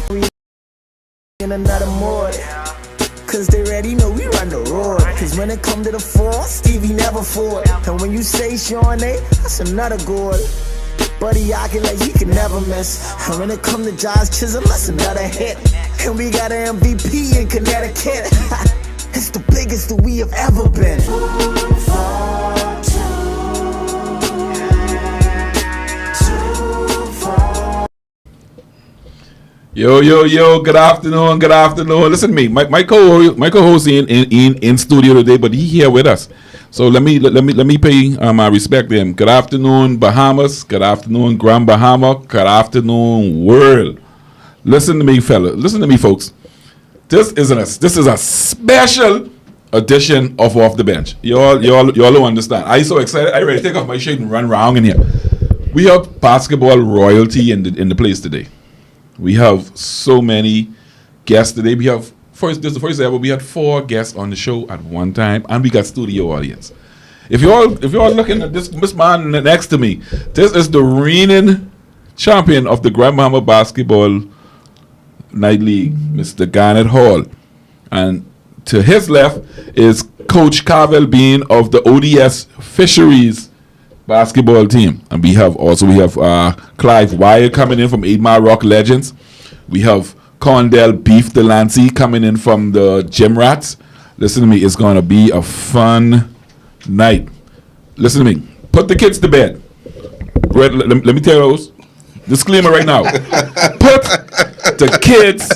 in another mode. Cause they already know we run the road. Cause when it come to the four, Stevie never fought. And when you say Sean A, that's another goal. But he acting like he can never miss. And when it come to Josh Chisholm, that's another hit. And we got an MVP in Connecticut. It's the biggest that we have ever been. Yo, good afternoon. Listen to me. My co-host in studio today, but he here with us. So let me pay my respect to him. Good afternoon, Bahamas. Good afternoon, Grand Bahama. Good afternoon, world. Listen to me, fella. Listen to me, folks. This is a special edition of Off the Bench. Y'all don't understand. I so excited. I ready to take off my shirt and run around in here. We have basketball royalty in the place today. We have so many guests today. This is the first ever. We had 4 guests on the show at one time, and we got studio audience. If you're all looking at this man next to me, this is the reigning champion of the Grand Bahama Basketball Night League, Mr. Garnet Hall, and to his left is Coach Carvel Bean of the ODS Fisheries basketball team, and we have Clive Wyatt coming in from 8 Mile Rock Legends. We have Condell Beef Delancey coming in from the Gym Rats. Listen to me, it's going to be a fun night. Listen to me, put the kids to bed. Let me tell you those. Disclaimer right now. Put the kids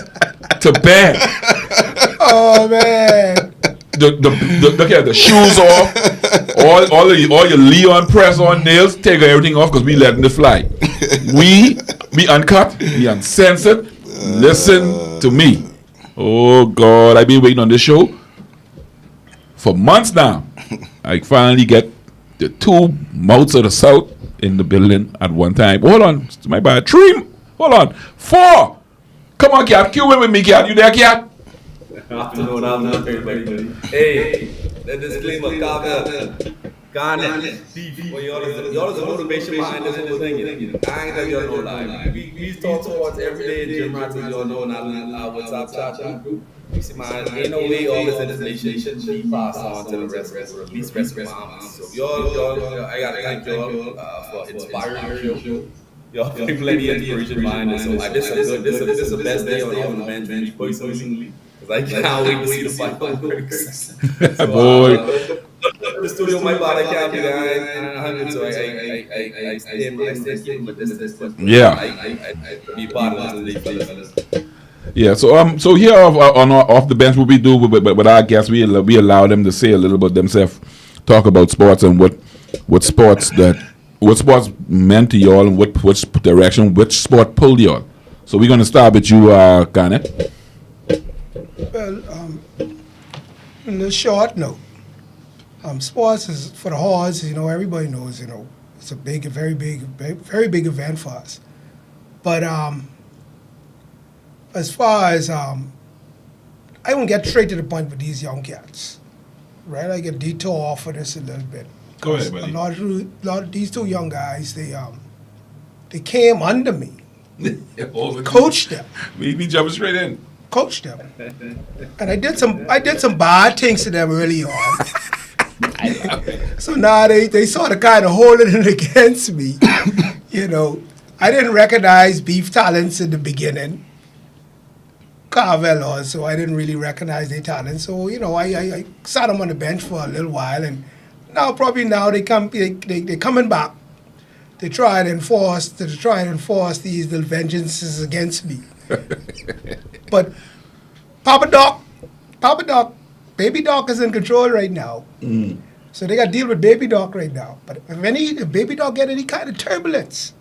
to bed. Oh man. The shoes off, all your Leon press on nails, take everything off because we letting it fly. We uncut, we uncensored. Listen to me. Oh God, I've been waiting on this show for months now. I finally get the 2 mouths of the South in the building at one time. Hold on, it's my bad. 3, hold on, 4. Come on, cat, cue in with me, cat. You there, cat? Afternoon, everybody. Hey, the disclaimer, Ghana, beef. Well, y'all is the motivation behind this whole thing. I ain't that y'all know live. We talk sports every day in Gym Rats, as y'all know, in our WhatsApp chat group. You see, man, ain't no way all this information should be passed on to the rest of the Bahamas. So y'all, I gotta thank y'all for inspiring the show. Y'all putting plenty of inspiration behind this. So this is the best day on the bench for me personally. I can't wait to see the fireworks. Boy. The studio, my bad, I can't be there. So I stay keeping with this. Yeah. I be part of this today, fellas. Yeah. So here on Off the Bench, what we do with our guests, we allow them to say a little bit themselves, talk about sports and what sports meant to y'all and which direction, which sport pulled y'all. So we're gonna start with you, Garnet. Well, in a short note, sports is for the horse. Everybody knows. It's a very big event for us. But as far as I won't get straight to the point with these young cats, right? I get detour off of this a little bit. Go ahead, buddy. A lot of these 2 young guys, they came under me, coached them. We jumping straight in. Coached them, and I did some bad things to them early on. So now they sort of kind of holding it against me. I didn't recognize Beef talents in the beginning. Carvel also, I didn't really recognize their talents. So I sat them on the bench for a little while, and now they coming back. They try and enforce these little vengeances against me. But Papa Doc, Baby Doc is in control right now. So they got to deal with Baby Doc right now. But if Baby Doc get any kind of turbulence,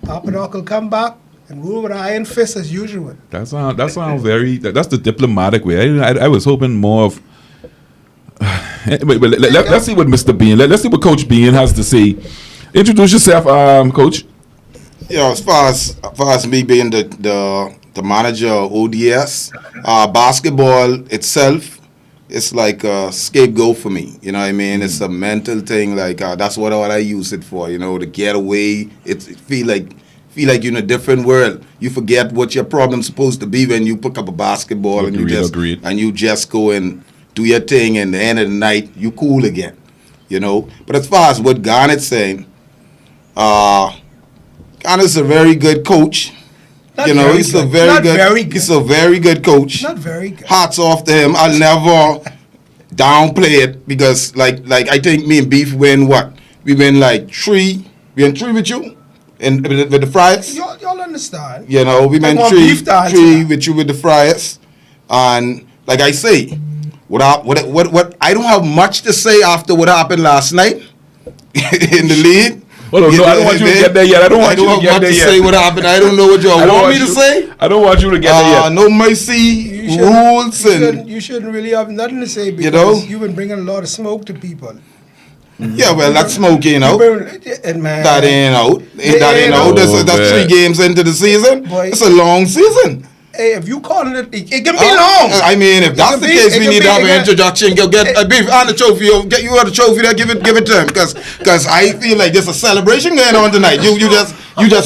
Papa Doc will come back and rule with iron fist as usual. That sounds very. That's the diplomatic way. I was hoping more of. Let's see what Mr. Bean. Let's see what Coach Bean has to say. Introduce yourself, Coach. Yeah, as far as me being the manager of ODS, basketball itself, it's like a scapegoat for me. You know what I mean? It's a mental thing. Like that's what I use it for. To get away. It feel feel like you're in a different world. You forget what your problem's supposed to be when you pick up a basketball and you just go and do your thing, and at the end of the night, you cool again. You know? But as far as what Garnett's saying, Garnett's a very good coach. He's a very good coach. Not very good. Hats off to him. I'll never downplay it because, like I think me and Beef win what? We win like 3. We win 3 with you, and with the Friars. Y'all understand? You know, we win 3 with you with the Friars, and like I say, what I don't have much to say after what happened last night in the league. Well, no, I don't want you to get there yet. I don't want you to get there yet. Say what happened. I don't know what y'all want me to say. I don't want you to get there yet. No mercy rules you shouldn't really have nothing to say because you've been bringing a lot of smoke to people. Yeah, well, that's smoking out. That ain't out. That's 3 games into the season. It's a long season. Hey, if you calling it can be long. I mean, if that's the case, we need to have an introduction. Go get a Beef on the trophy. Get you out the trophy there. Give it to him because I feel like there's a celebration going on tonight. You just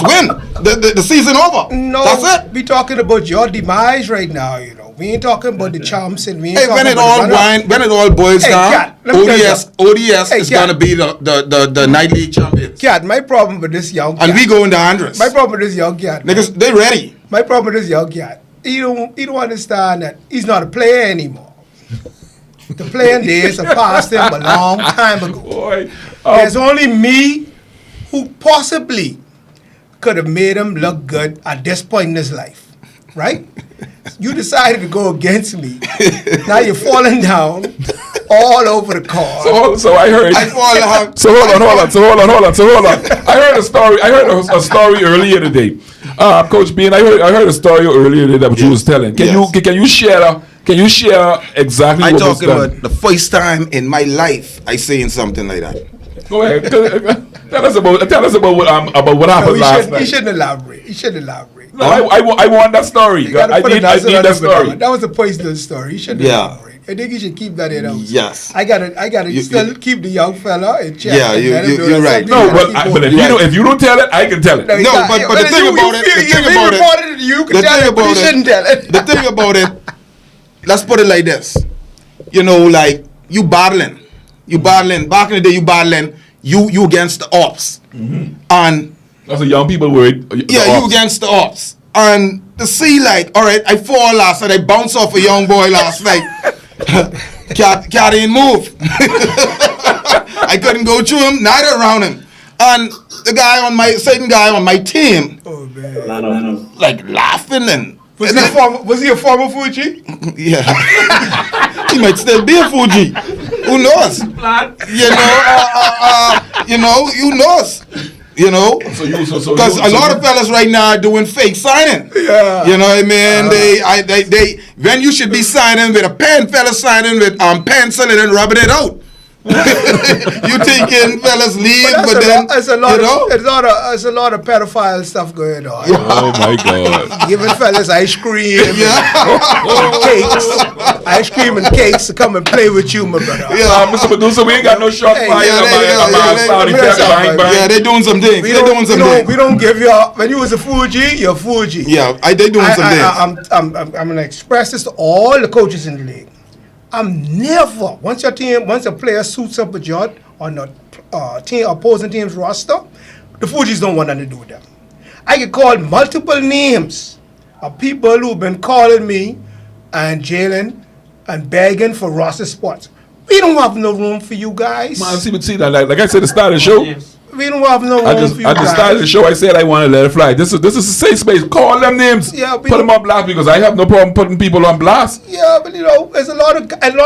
win. The season over. No, that's it. We talking about your demise right now. You know, we ain't talking about the champs and we ain't when it all boils down, ODS is gonna be the night league champions. Cat, my problem with this young cat, and we going to Andres. My problem with this young cat, niggas, they ready. My problem with this young cat, he don't understand that he's not a player anymore. The playing days have passed him a long time ago. Boy, there's only me who possibly could have made him look good at this point in his life, right? You decided to go against me. Now you're falling down all over the court. So I heard. So hold on. I heard a story. I heard a story earlier today. Coach Bean, I heard a story earlier today that you was telling. Can you share? Can you share exactly what was done? I'm talking about the first time in my life I saying something like that. Go ahead. Tell us about what happened last night. He shouldn't elaborate. No, I want that story. I need that story. That was a personal story. He shouldn't elaborate. I think you should keep that in house. Yes. I gotta still keep the young fella in check. Yeah, you're right. No, but if you don't tell it, I can tell it. No, but the thing about it, the thing about it, let's put it like this. You know, like you battling. Back in the day, you against the ops. Mm-hmm. And that's a young people word. You against the ops. And to see like, all right, I fall last night. I bounced off a young boy last night. Cat ain't move. I couldn't go through him, neither around him. And the certain guy on my team, like laughing and. Was he a former Fuji? Yeah. He might still be a Fuji. Who knows? Who knows? You know, because a lot of fellas right now are doing fake signing. Yeah. You know what I mean? They when you should be signing with a pen, fellas signing with pencil and then rubbing it out. You thinking fellas leave, but then it's a lot of pedophile stuff going on. Oh my God! Giving fellas ice cream, cakes, ice cream and cakes to come and play with you, my brother. Mr. Producer, we ain't got no shot fire. Yeah, they doing some things. We don't give you when you was a Fuji, you're Fuji. Yeah, they doing some things. I'm gonna express this to all the coaches in the league. I'm never once a player suits up with you on the opposing team's roster, the Fugees don't want nothing to do with them. I get called multiple names of people who've been calling me and Jalen and begging for roster spots. We don't have no room for you guys. Man, see that like I said, the start of the show. We don't have no room for you guys. At the start of the show, I said I want to let it fly. This is a safe space. Call them names. Yeah, put them on blast because I have no problem putting people on blast. Yeah, but there's a lot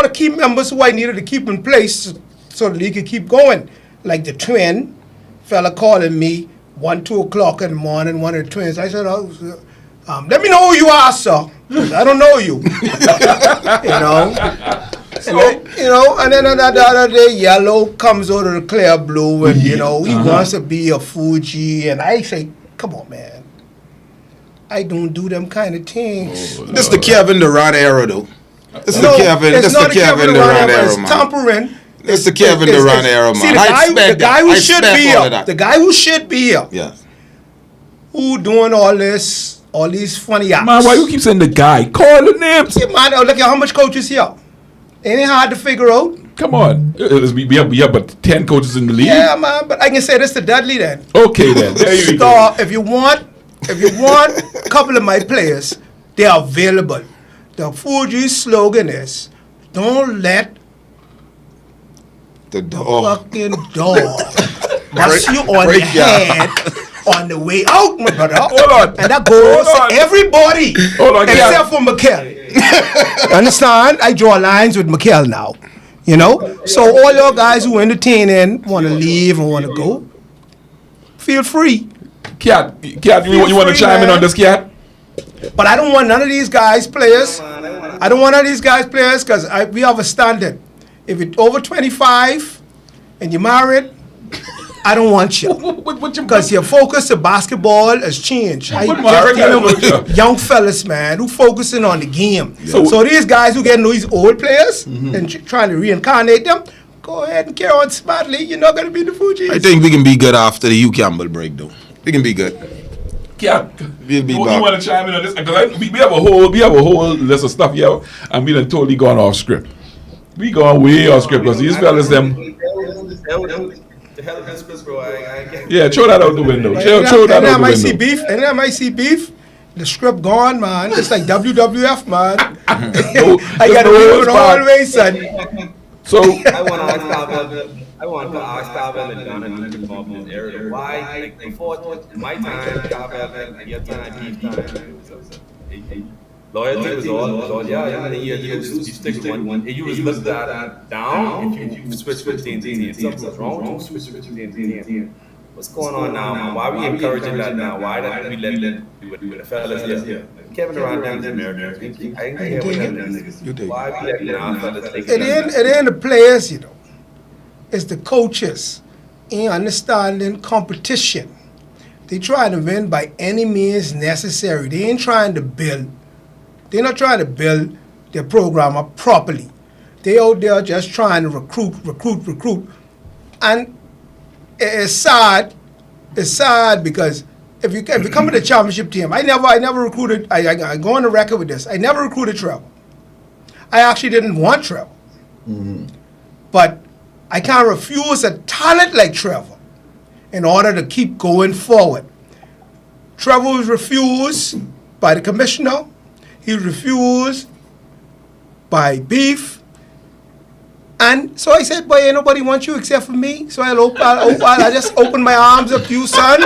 of key members who I needed to keep in place so the league could keep going. Like the twin fella calling me 1-2 o'clock in the morning, one of the twins. I said, let me know who you are, sir. I don't know you. And then the other day, Yellow comes out of the clear blue, and he wants to be a Fuji, and I say, come on, man, I don't do them kind of things. This is the Kevin Durant era, though. This is the Kevin Durant era, man. Tampering. It's the Kevin Durant era, man. See, the guy who should be here. The guy who should be here. Yes. who doing all these funny acts. Man, why you keep saying the guy? Call the names. Yeah, man, look at how much coaches here. Ain't it hard to figure out? Come on. We have but 10 coaches in the league. Yeah, man, but I can say this to Dudley then. Okay, then. There you go. So if you want a couple of my players, they are available. The Fuji slogan is, don't let The dog. fucking dog bust you on break the ya. head on the way out, my brother. Hold on. And that goes Hold on. to everybody Hold on, yeah. except for Mikkel. Understand? I draw lines with Mikkel now. You know? So all your guys who entertaining, want to leave and want to go, feel free. Cat, you want to free, chime in man. on this, Cat? But I don't want none of these guys players. I don't want none of these guys players because we have a standard. If you're over 25 and you're married, I don't want you. Because your focus to basketball has changed. I What just married dealing guys with want you? young fellas, man, who focusing on the game. So- So these guys who getting these old players and trying to reincarnate them, go ahead and carry on smartly. You're not going to be the Fugees. I think we can be good after the Hugh Campbell break, though. We can be good. Cat, We'll be you back. want to chime in on this? Because we have a whole list of stuff here, and we done totally gone off script. We gone way off script because these fellas them. The hell is this, bro? I can't. Yeah, throw that out the window. And Throw that then I out might the see window. beef. And then I might see beef. The script gone, man. It's like WWF, man. No, I there's got to no move it holds all barred. the way, son. So I want to ask Carvel. I want to ask Carvel and Ghana to come up in this area. Why, like, before my time, Carvel, your time, Beef time, loyalty was all, yeah, and then you stick with one, and you was looked at down if you switch with TNT. Something was wrong, don't switch with TNT. What's going on now, man? Why are we encouraging that now? Why don't we let with the fellas here? Kevin Durant down in America. I ain't here with them niggas. Why are we letting our fellas take It ain't the players, you know. It's the coaches. Ain't understanding competition. They trying to win by any means necessary. They ain't trying to build. They're not trying to build their program up properly. They out there just trying to recruit. And it's sad. It's sad because if you come to the championship team, I never recruited. I go on the record with this. I never recruited Trevor. I actually didn't want Trevor. But I can't refuse a talent like Trevor in order to keep going forward. Trevor was refused by the commissioner. He was refused by Beef. And so I said, boy, ain't nobody wants you except for me. So I just opened my arms up to you, son.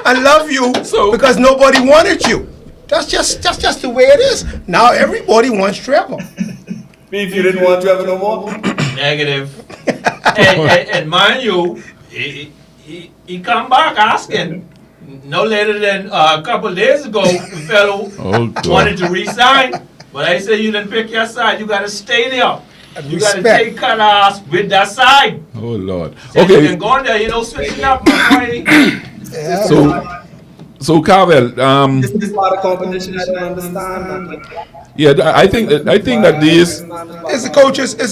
I love you because nobody wanted you. That's just the way it is. Now everybody wants Trevor. Beef, you didn't want Trevor no more? Negative. and mind you, he come back asking. No later than a couple of days ago, the fellow wanted to resign. But I said, you didn't pick your side. You got to stay there. You got to take cut ass with that side. oh Lord. So you Okay. can go in there, switching up, my boy. So Carvel, This is part of competition. I don't understand. yeah, I think that these. It's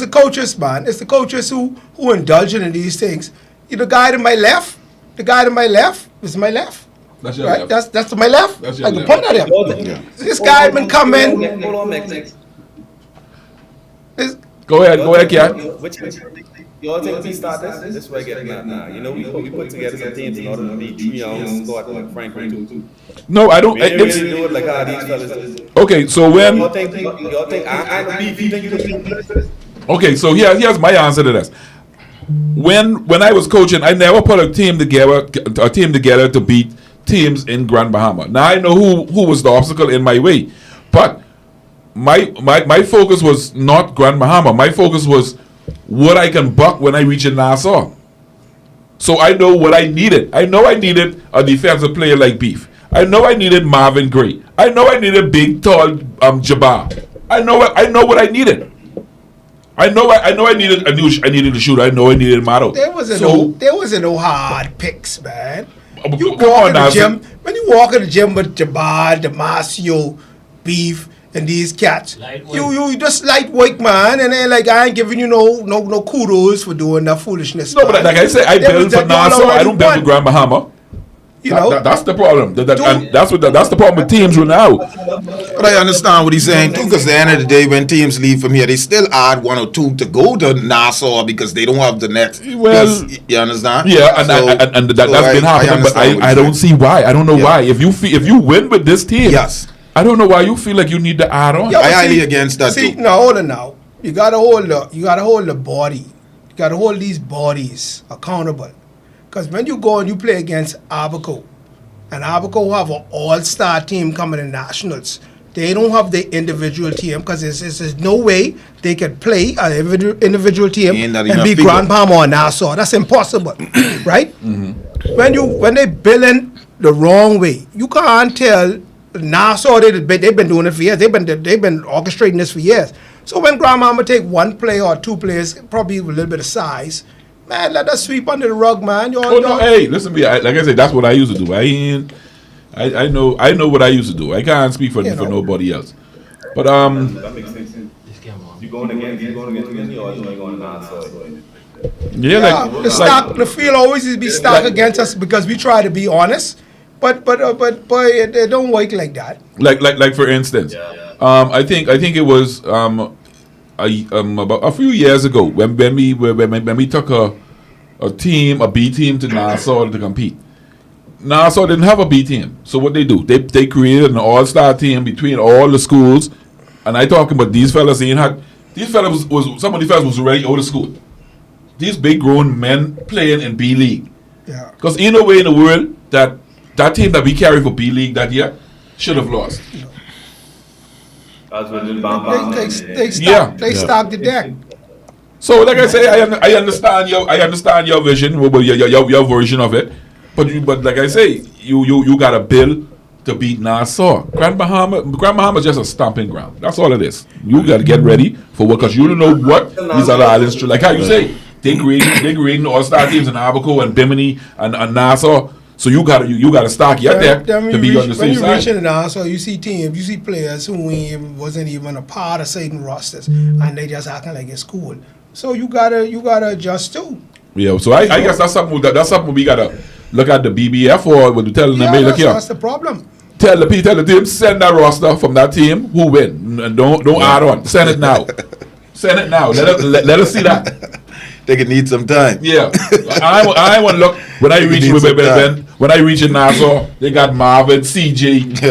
the coaches, man. It's the coaches who indulging in these things. The guy to my left is my left. That's your Right? left. That's to my left. That's your I can left. point at him. This guy been coming. Hold on, Max. Go ahead, Cat. Y'all think we start this? This way getting at now. We put together some teams in order to be 3 young squad like Franklin too. No, I don't. We didn't It's, really do it like how these fellas did. okay, so when. Y'all think I Beef, you think you can do this? Okay, so here's my answer to this. When I was coaching, I never put a team together to beat teams in Grand Bahama. Now I know who was the obstacle in my way, but my focus was not Grand Bahama. My focus was what I can buck when I reach in Nassau. So I know what I needed. I know I needed a defensive player like Beef. I know I needed Marvin Gray. I know I needed big, tall Jabbar. I know what I needed. I know I needed I needed a shooter. I know I needed Mato. There wasn't no hard picks, man. You come walk on in the now, gym when you walk in the gym with Jabbar, Damasio, Beef, and these cats. Lightweight. You just lightweight, man, and then I ain't giving you no kudos for doing that foolishness. No, but man. like I said, I There build was for that y'all Nassau. I already don't build for won. Grand Bahama. You know, That's the problem. And that's the problem with teams right now. But I understand what he's saying too, because at the end of the day, when teams leave from here, they still add 1 or 2 to go to Nassau because they don't have the net. Well, you understand? Yeah, and that's been happening. But I don't see why. I don't know why. If you win with this team, Yes. I don't know why you feel like you need to add on. Yeah, I but highly against that See, too. no, hold on now. You gotta hold the body. You gotta hold these bodies accountable. Because when you go and you play against Abaco, and Abaco have an all-star team coming in nationals, they don't have the individual team because there's no way they can play an individual team Ain't that and enough beat people. Grand Palm or Nassau. That's impossible, right? When they billing the wrong way, you can't tell Nassau. They've been doing it for years. They've been orchestrating this for years. So when Grand Palm take 1 player or 2 players, probably with a little bit of size, man, let us sweep under the rug, man. Oh no, hey, listen to me. Like I said, that's what I used to do. I know what I used to do. I can't speak for nobody else. But That makes sense. You going against me or you going to Nassau? The field always is be stacked against us because we try to be honest, but boy, it don't work like that. like for instance, I think it was about a few years ago when we took a B team to Nassau to compete. Nassau didn't have a B team, so what they do? They created an all-star team between all the schools, and I talking about these fellas. Some of these fellas was already out of school. These big grown men playing in B League. Yeah. Because ain't no way in the world that team that we carried for B League that year should have lost. That's what it They stock the deck. So, like I say, I understand your vision, your version of it, but like I say, you got a bill to beat Nassau. Grand Bahama is just a stomping ground. That's all it is. You got to get ready for what, because you don't know what these other islands. Like how you say, they creating all-star teams in Abaco and Bimini and Nassau. So you gotta stock your deck to be on the same side. When you reach side. in Nassau, you see teams, you see players who wasn't even a part of certain rosters, and they just acting like it's cool. So you gotta adjust too. Yeah, so I guess that's something we gotta look at the BBF or what you telling them, hey, look here. That's the problem. Tell the team, send that roster from that team who win. And don't add on. Send it now. Send it now. Let us see that. They could need some time. Yeah. I want to look when I reach in Nassau, they got Marvin, CJ,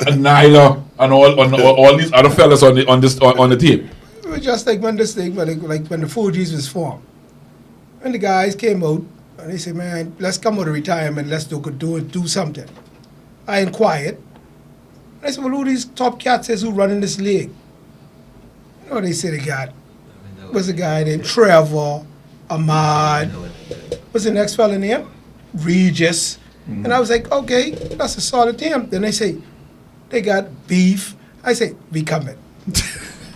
and Nyla, and all these other fellas on the team. It was just like when the Fugees was formed. When the guys came out and they said, man, let's come out of retirement, let's do something. I inquired. I said, well, who these top cats is who running this league? You know what they said they got? Was a guy named Trevor, Ahmad. What's the next fella name? Regis. And I was like, okay, that's a solid team. Then they say, they got Beef. I say, we coming.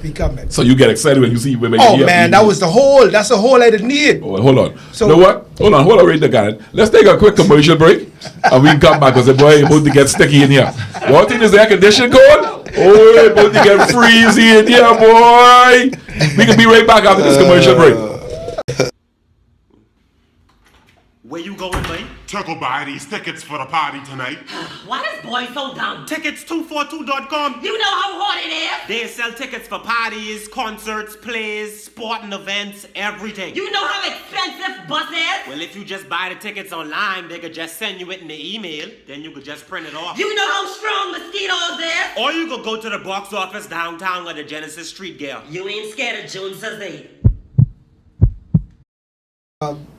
We coming. So you get excited when you see women. Oh man, that's the whole I didn't need. Oh, hold on. So, you know what? Hold on, right there, guy. Let's take a quick commercial break and we come back because the boy about to get sticky in here. You think is the air conditioning cold? Oh, about to get freezy in here, boy. We can be right back after this commercial break. Where you going, mate? To go buy these tickets for the party tonight. Why this boy so dumb? Tickets242.com. You know how hard it is? They sell tickets for parties, concerts, plays, sporting events, everything. You know how expensive bus is? Well, if you just buy the tickets online, they could just send you it in the email. Then you could just print it off. You know how strong mosquitoes is? Or you could go to the box office downtown or the Genesis Street Gear. You ain't scared of Joneses, eh?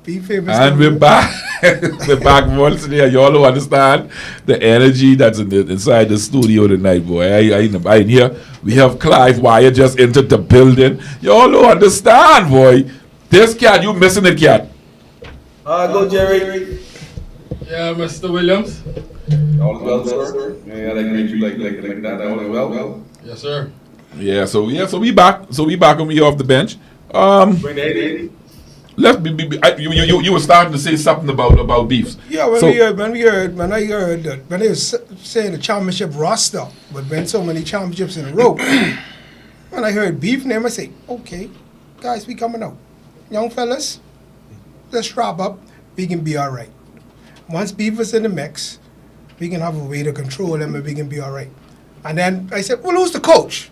Be famous. And we're back. We're back once again. Y'all don't understand the energy that's inside the studio tonight, boy. I in here. We have Clive Wire just entered the building. Y'all don't understand, boy. This cat, you missing it, cat. Go, Jerry. Yeah, Mr. Williams. All is well, sir. Yeah, I greet you like that. All is well. Yes, sir. Yeah, so we back. So we back and we off the bench. Bring the 80. You were starting to say something about beefs. Yeah, when I heard that, when they were saying the championship roster, but been so many championships in a row, when I heard Beef name, I say, okay, guys, we coming out. Young fellas, let's strap up. We can be all right. Once Beef was in the mix, We can have a way to control them and we can be all right. And then I said, well, who's the coach?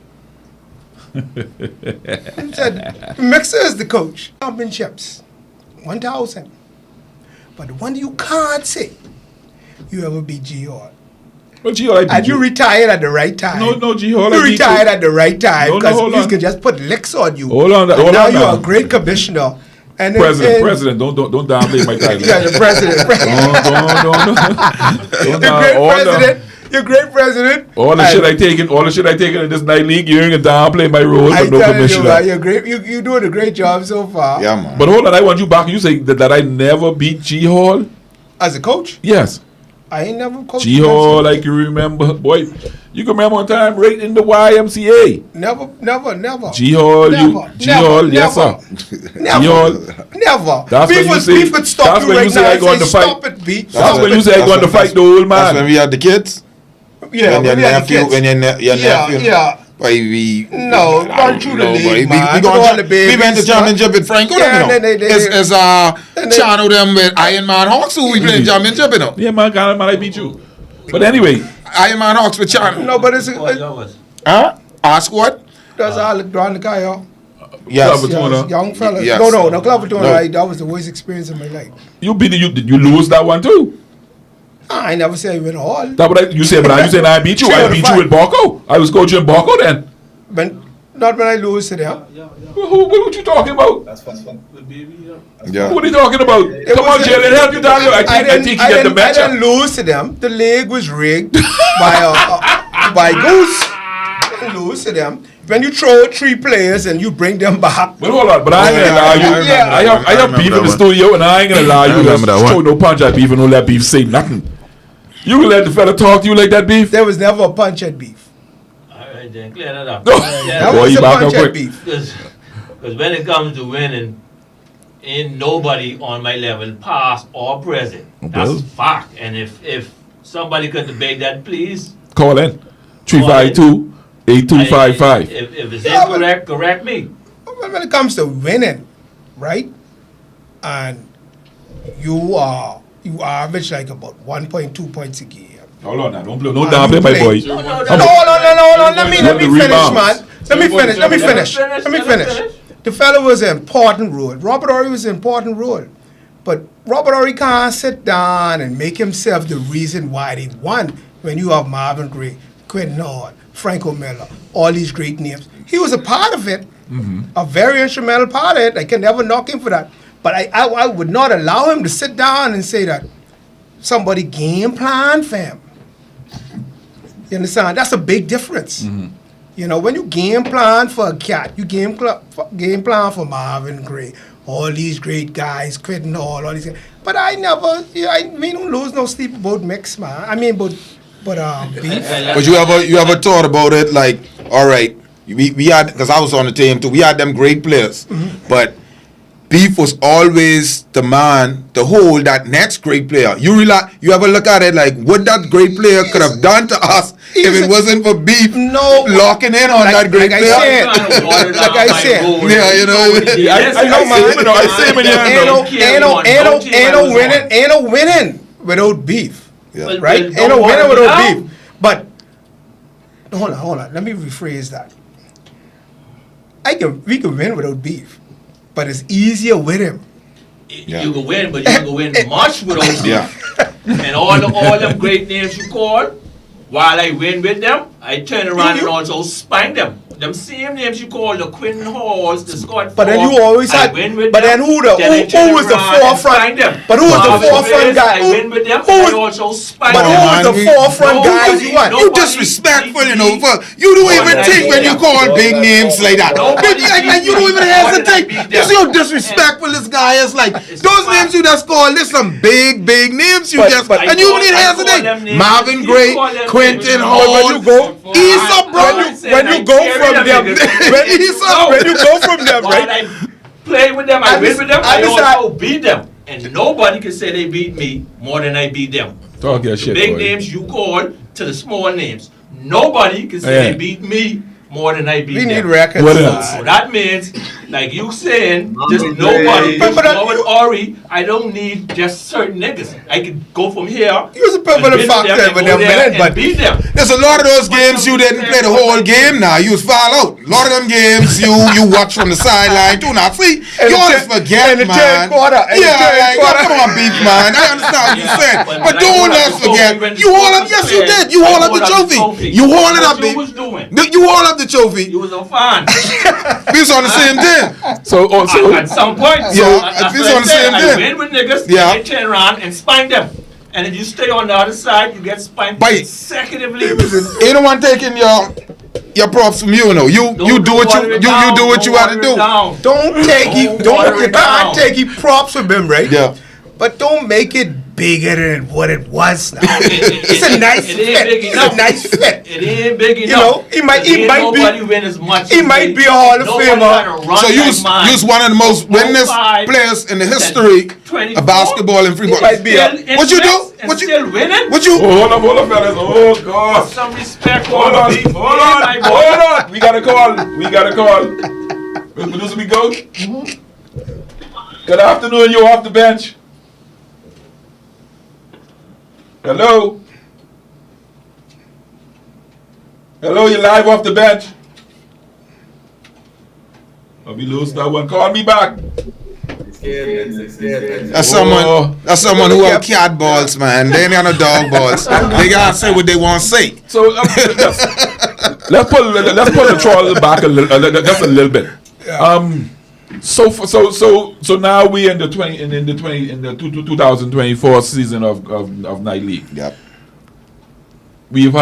He said, Mixer is the coach. Championships, 1,000. But the one you can't say, you ever beat G Hall. Well, G Hall, I beat And you retired at the right time. No, G Hall, You I beat retired you. at the right time No, because hold you on. could just put licks on you. Hold on, And hold now on you're now. a great commissioner. And President, don't downplay my title. Yeah, the president. Don't You're great president. You're great president. All the And shit I taken in this night league, you ain't gonna downplay my role, I but no tell you, commissioner. man, you're great. You're doing a great job so far. Yeah, man. But hold on, I want you back. You say that I never beat G Hall? As a coach, Yes. I ain't never coached. G Hall, like you remember, boy. You can remember one time right in the YMCA. Never. G Hall, G Hall, yes sir. Never. G Hall. Never. That's when you say. Beef could stop That's you when right you say now I and going say, to fight. stop it, beef. That's when you say I going to fight the old That's when man. we had the kids. Yeah, when your we had the nephew, kids. when your nephew. Yeah. Why we? No, run through the no, league, boy. man. We Go on the we babies, went to championship with Franco. Yeah, you know. they- It's channel them with Iron Man Hawks who we playing championship, you know. Yeah, man, God, man, I beat you. But anyway, Iron Man Hawks with channel. No, but it's Huh? Our squad? that's all around the guy, yo. Yes. Club Fortuna. Young fellas. Yes. No, Club Fortuna, No. right? That was the worst experience of my life. you beat you. Did you lose that one too? I never say I win all. That what you said, but you saying I beat you. I beat you in Barco. I was coaching Barco then. Not when I lose to them. What you talking about? Yeah. What are you talking about? Come on, Jalen, help you down here. I think you get the I didn't matchup. lose to them. The league was rigged by Goose. I didn't lose to them. When you throw 3 players and you bring them back. But hold on, but I ain't gonna lie you. I have beef in the studio, and I ain't gonna lie you. remember that Throw one. no punch at beef and don't let beef say nothing. You can let the fella talk to you like that, beef. There was never a punch at beef. Alright, then clear that up. That Boy, was you a back up punch at quick. beef. Because when it comes to winning, ain't nobody on my level past or present. That's Well. fact. And if somebody could debate that, please. Call in 352-8255. If it's Yeah, but- incorrect, correct me. When it comes to winning, right? And you average like about 1.2 points a game. Hold on now, don't downplay my boy. No. Let me the finish, rebounds. man. Let me finish. The fellow was an important role. Robert Horry was an important role. But Robert Horry can't sit down and make himself the reason why they won when you have Marvin Gray, Quentin Hall, Franco Miller, all these great names. He was a part of it, a very instrumental part of it. I can never knock him for that. But I would not allow him to sit down and say that somebody game plan for him. You understand? That's a big difference. You know, when you game plan for a cat, you game plan for Marvin Gray, all these great guys, Quentin Hall, all these guys. But I never, we don't lose no sleep about mix, man. I mean, but beef. But you ever thought about it like, all right, we had, because I was on the team too, we had them great players, but Beef was always the man to hold that next great player. You ever look at it like what that great player could have done to us if it wasn't for Beef locking in on that great player? Like I said, yeah, you know. Ain't no winning without Beef. Yeah. Right? Ain't no winning without Beef. But hold on. Let me rephrase that. We can win without Beef, but it's easier with him. Yeah. You can win, but you can win much without Beef. Yeah. And all them great names you call, while I win with them, I turn around and also spank them. Them same names you call, the Quentin Halls, the Scott But then Ford, you always I had. win with But them, then who then I turn was the around and forefront? spank them. But who was the Marvin forefront Reyes, guy? I win with them, Who and I was- also spank But them. who was the man, forefront nobody- guys you want? no- You disrespectful, you know. You don't even think when you call big names like that. Like you don't even hesitate. You see how disrespectful this guy is. Like those names you just call, there's some big names you just, and you don't even hesitate. Marvin Gray, Quentin Hall, ease up, bro. When you go from them, when you go from them, While right? I play with them, I win with them, I decide- also beat them. And nobody can say they beat me more than I beat them. Talk your The shit, big boy. names you call to the small names. Nobody can say Yeah. they beat me more than I beat We them. need records. What else? So that means, like you saying, just Mommy nobody. Dre. But with Ori, I don't need just certain niggas. I can go from here. You was a pivotal and visit factor them and with go them, there man, and but- beat them. There's a lot of those games you didn't play the whole game now. You was fall out. A lot of them games you watch from the sideline too. Now see, In you the always third- forget, in the man. third quarter, in the Yeah, third like, quarter. come on, beef, man. I understand what you're saying. But But like don't what let's I told forget. you when the You all up, Spurs yes you played, did. You I all up hold the up the trophy. trophy. You all it What up, you beef. was doing? You all up the trophy. You was a fan. We was on the same team. So also, At some point, Yeah, that's if it's what I on the said. same I day. win with niggas, Yeah. they turn around and spine them. And if you stay on the other side, you get spined Bite. consecutively. Ain't no one taking your props from you, know. You do what you do what you gotta do. Don't take you. Don't Don't water you it can't down. take you props from him, right? Yeah. But don't make it bigger than what it was now. It's It's a nice it fit. ain't big It's enough. a nice fit. It ain't big enough. know, he might Ain't be- nobody win as much. he as might me. be a Hall of Nobody Famer. gotta run So like you's mine. one of the most winningest 05, players in the history 24. of basketball and free He ball. might be a- Still in What you do? flex and What you- still winning? What you? hold up, fellas. Oh God. Some respect. Hold on, Beef. hold Yeah, on, my boy. hold on. We got a call. Producer, we go. Good afternoon. You off the bench? Hello. Hello. You live off the bench? Let me lose that one. Call me back. Scared, man. Scared, man. That's Oh. someone who have cat balls, man. They ain't got no dog balls. They gotta say what they want to say. So let's pull the troll back just a little bit. So now we in the 2024 season of Night League. Yep. We've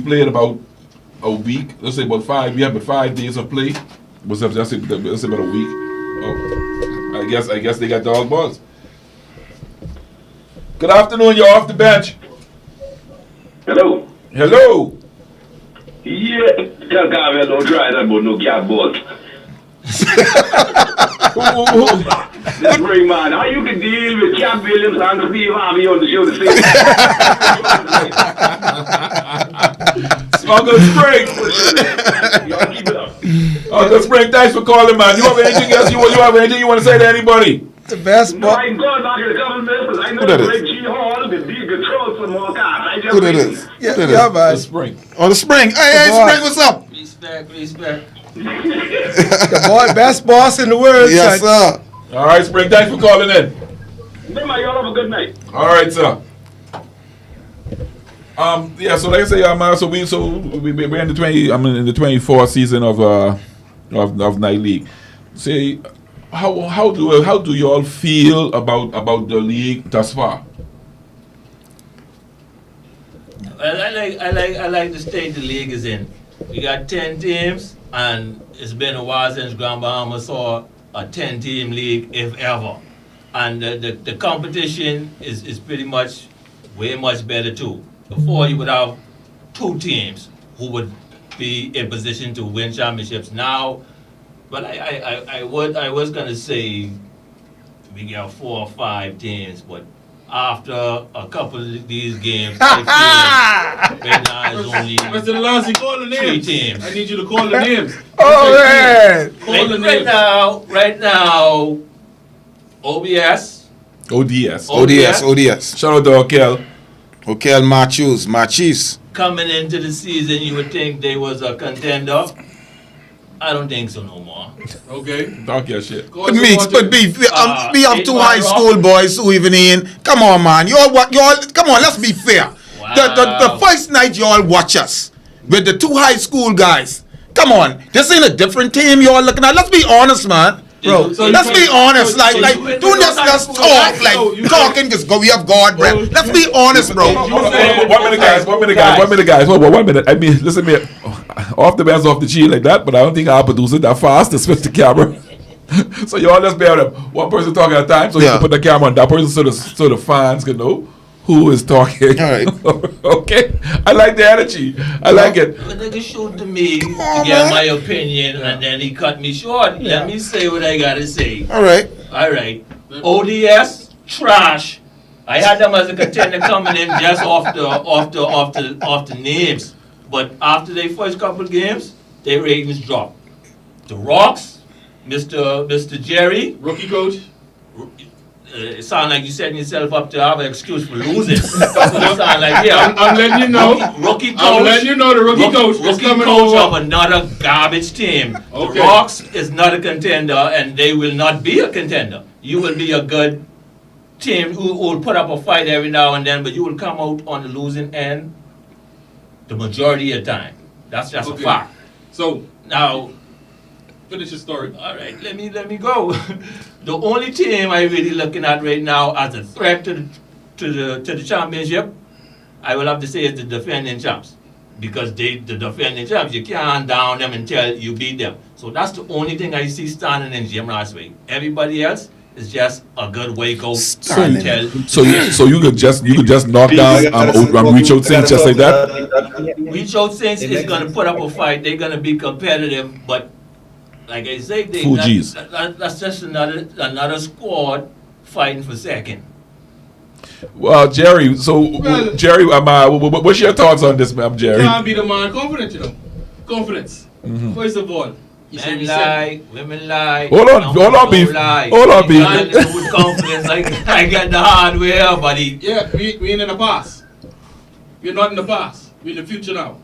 played about a week. Let's say about 5. We have about 5 days of play. Let's say about a week. Oh, I guess they got dog balls. Good afternoon. You're off the bench. Hello. Hello. Yeah, tell Carvel don't try that but no cat balls. That's great, man. How you can deal with Cat Williams and Steve Harvey on the show the same Uncle Spring. Y'all keep it up. Uncle Spring, thanks for calling, man. You have anything else you want to say to anybody? The best No, ball. I ain't going back in a couple of minutes because I know Who that the is? great G Hall, the big control some more cars. I just Who that waiting. is? Yeah, Who that yeah, is? man. Spring. Oh, the Spring. Hey, boy. Spring, what's up? Respect. The boy, best boss in the world, Yes, son. sir. All right, Spring, thanks for calling in. Then my y'all have a good night. All right, sir. Yeah. So like I say, we're in the 20. I'm in the 24th season of Night League. Say, how do you all feel about the league thus far? I like the state the league is in. We got 10 teams, and it's been a while since Grand Bahama saw a 10-team league, if ever. And the competition is pretty much way much better too. Before you would have 2 teams who would be in position to win championships. Now, but I was gonna say we got 4 or 5 teams, but after a couple of these games, I feel right now it's only Mr. Lassie, call the 3 names. teams. I need you to call the names. Oh, man. Call the Right names. now, OBS. ODS. Shout out to Okel. Okay, Matthews. Coming into the season, you would think they was a contender. I don't think so no more. Okay. Talk your shit. Call But some me, more but teams. we have 2 8 high man school boys who even in. Come on, man. Y'all, come on, let's be fair. The Wow. first night y'all watch us with the 2 high school guys. Come on, this ain't a different team y'all looking at. Let's be honest, man. Bro, So Let's be honest, so like, you went don't to just high let's school, talk, right? So you like, talking, because we have God breath. Let's be honest, bro. Hold on, 1 minute, guys. 1 minute, guys. Hold on, 1 minute. I mean, listen to me. Off the bands, off the cheese like that, but I don't think our producer that fast to switch the camera. So you all just bear with them. One person talking at a time, so you Yeah. can put the camera on that person so the fans can know who is talking. All right. Okay? I like the energy. I like it. The nigga shoot to me to on, get man. my opinion, and then he cut me short. Let me say what I gotta say. All right. All right. ODS trash. I had them as a contender coming in just off the names, but after their first couple games, their ratings drop. The Rocks, Mr. Jerry, Rookie coach. it sounds like you're setting yourself up to have an excuse for losing. That's what it sounds like. Yeah, I'm letting you know. Rookie coach. I'm letting you know the rookie coach is Rookie coming coach over. of another garbage team. Okay. The Rocks is not a contender, and they will not be a contender. You will be a good team who will put up a fight every now and then, but you will come out on the losing end the majority of the time. That's just a fact. So Now, finish your story. all right, let me go. The only team I really looking at right now as a threat to the championship, I will have to say is the defending champs, because the defending champs, you can't down them until you beat them. So that's the only thing I see standing in Jim Ross way. Everybody else is just a good way go until. So you could just knock down Reach Out Saints just like that. Reach Out Saints is gonna put up a fight. They're gonna be competitive, but like I say, Full G's. that's just another squad fighting for second. Well, Jerry. So Jerry, what's your thoughts on this, Jerry? Can't be the man confident, you know. Confidence. First of all, he said Men we lie, women lie. Hold on, Beef. Hold on, Beef. Man, with confidence, I get the hard way, buddy. Yeah, we ain't in the past. We're not in the past. We're in the future now.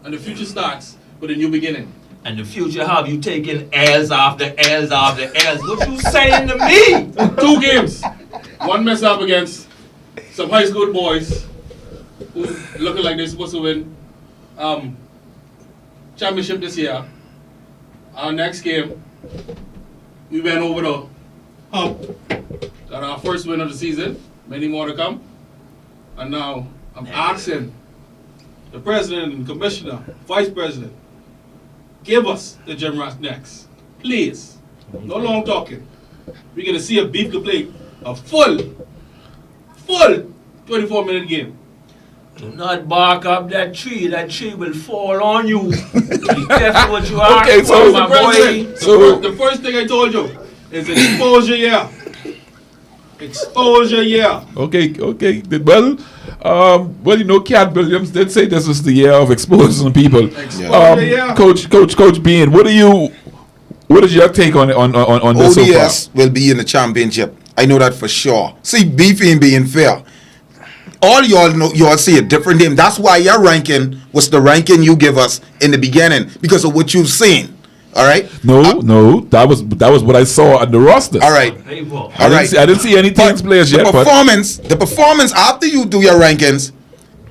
And the future starts with a new beginning. And the future have you taking L's after L's after L's. What you saying to me? 2 games. One mess up against some high school boys who looking like they're supposed to win championship this year. Our next game, we went over the hump. Got our first win of the season. Many more to come. And now I'm asking the president and commissioner, vice president, give us the Jim Ross next. Please. No long talking. We're going to see a Beef could play a full 24-minute game. Do not bark up that tree. That tree will fall on you. Be careful what you ask Okay, so for, my boy. The first thing I told you is exposure, yeah. Exposure, yeah. Okay. Well, you know, Cat Williams did say this was the year of exposing people. Yeah. Coach Bean, what is your take on this so far? ODS will be in the championship. I know that for sure. See, Beef ain't being fair. All y'all know, y'all see a different name. That's why your ranking was the ranking you give us in the beginning, because of what you've seen. All right? No, that was what I saw on the roster. All right. I didn't see any teams players yet. The performance after you do your rankings,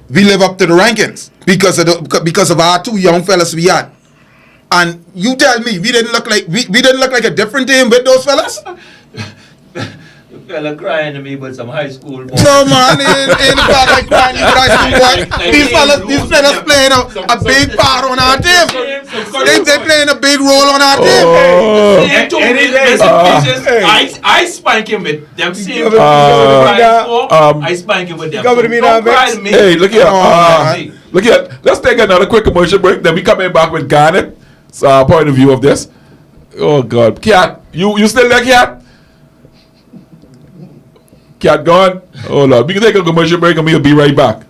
we live up to the rankings because of our 2 young fellas we had. And you tell me we didn't look like a different team with those fellas? Fella crying to me with some high school boy. No man, ain't about like crying you high school boy. These fellas playing a big part on our team. They playing a big role on our team. I spank him with them same I spank him with them. Don't cry to me. Hey, look here. Look here. Let's take another quick commercial break. Then we coming back with Garnett's point of view of this. Oh God, Cat, you still there, Cat? Cat gone? Oh Lord, we can take a commercial break and we'll be right back.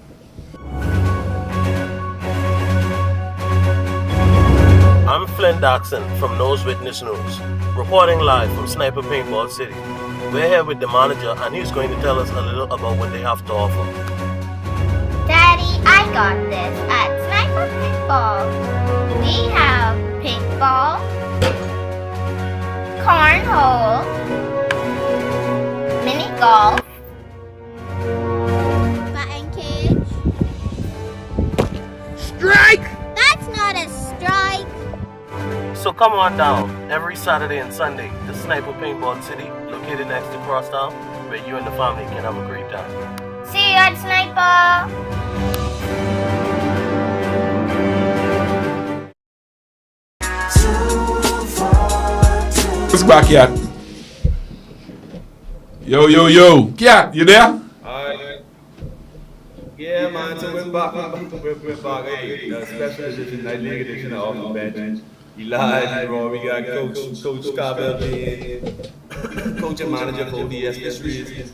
I'm Flynn Doxson from Nose Witness News, reporting live from Sniper Paintball City. We're here with the manager and he's going to tell us a little about what they have to offer. Daddy, I got this at Sniper Paintball. We have paintball, cornhole, mini golf, batting cage. Strike! That's not a strike. So come on down every Saturday and Sunday to Sniper Paintball City, located next to Crosstown, where you and the family can have a great time. See you at Sniper. What's back, Cat? Yo, Cat, you there? Alright. Yeah, man, so we're back. We're back. Hey, the special edition, night league edition of Off the Bench. Eli, Rory, we got Coach Scarbell, coach and manager for ODS Fisheries.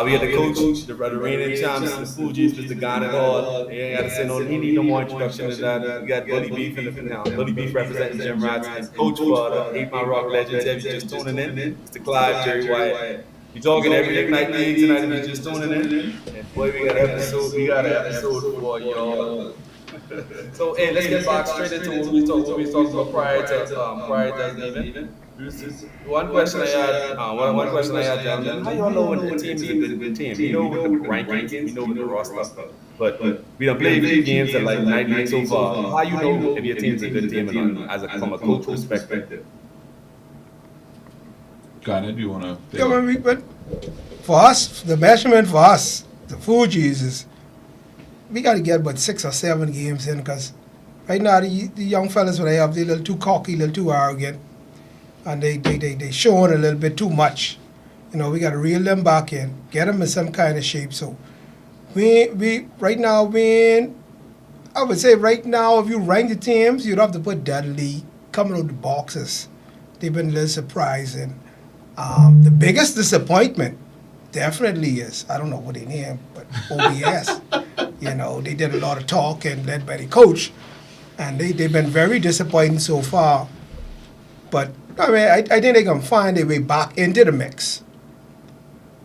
We had the coach, the reigning champs, the Fugees, Mr. Garnet Hall. He ain't got to say no, he need no more introduction than that. We got Bully Beef in the now. Bully Beef representing Jim Rats, and coach for the 8 Mile Rock Legends. If you're just tuning in, Mr. Clive, Jerry White. We talking every night league tonight if you're just tuning in. And boy, we got an episode for y'all. So, hey, let's get back straight into what we talked about prior to us leaving. One question I had, gentlemen. How y'all know when the team is a good team? We know with the rankings, we know with the roster, but we don't play a few games at like 9 leagues so far. How you know if your team is a good team or not, from a coach perspective? Garnet, do you want to? Yeah, but for us, the measurement for us, the Fugees is we got to get about 6 or 7 games in, because right now the young fellas what they have, they're a little too cocky, a little too arrogant. And they showing a little bit too much. You know, we got to reel them back in, get them in some kind of shape. So we right now, I would say right now, if you rank the teams, you'd have to put Dudley coming out the boxes. They've been a little surprising. The biggest disappointment definitely is, I don't know what they name, but OBS. You know, they did a lot of talking led by the coach, and they've been very disappointing so far. But I mean, I think they can find their way back into the mix.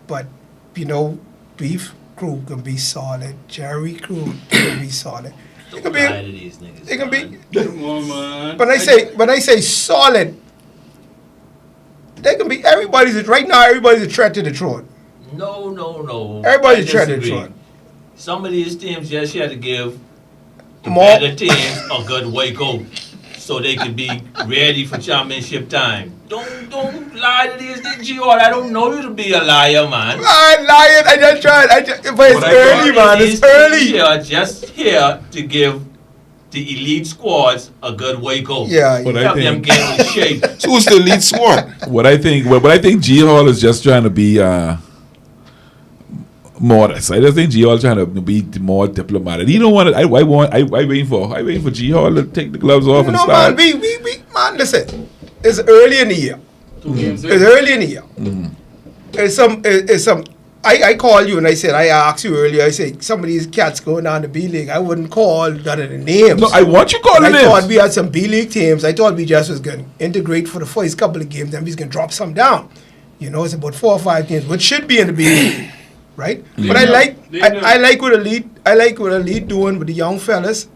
But, you know, Beef crew can be solid. Jerry crew can be solid. It can be. Come on, man. When I say solid, they can be. Right now. Everybody's a threat to the throne. No. Everybody's a threat to the throne. Some of these teams just had to give the More. better teams a good wake up, so they can be ready for championship time. Don't lie to these G. I don't know you to be a liar, man. I'm lying. I just tried. But it's early, man. It's early. We are just here to give the elite squads a good wake up. Yeah. Help them get in shape. So who's the elite squad? What I think G Hall is just trying to be modest. I just think G Hall trying to be more diplomatic. He don't want it. I waiting for G Hall to take the gloves off and start. Man, listen. It's early in the year. It's early in the year. It's some. I called you and I said, I asked you earlier, I said, some of these cats going down to B-League, I wouldn't call none of the names. No, I want you calling names. I thought we had some B-League teams. I thought we just was going to integrate for the first couple of games, then we was going to drop some down. You know, it's about 4 or 5 teams, which should be in the B-League, right? Yeah. But I like what Elite doing with the young fellas.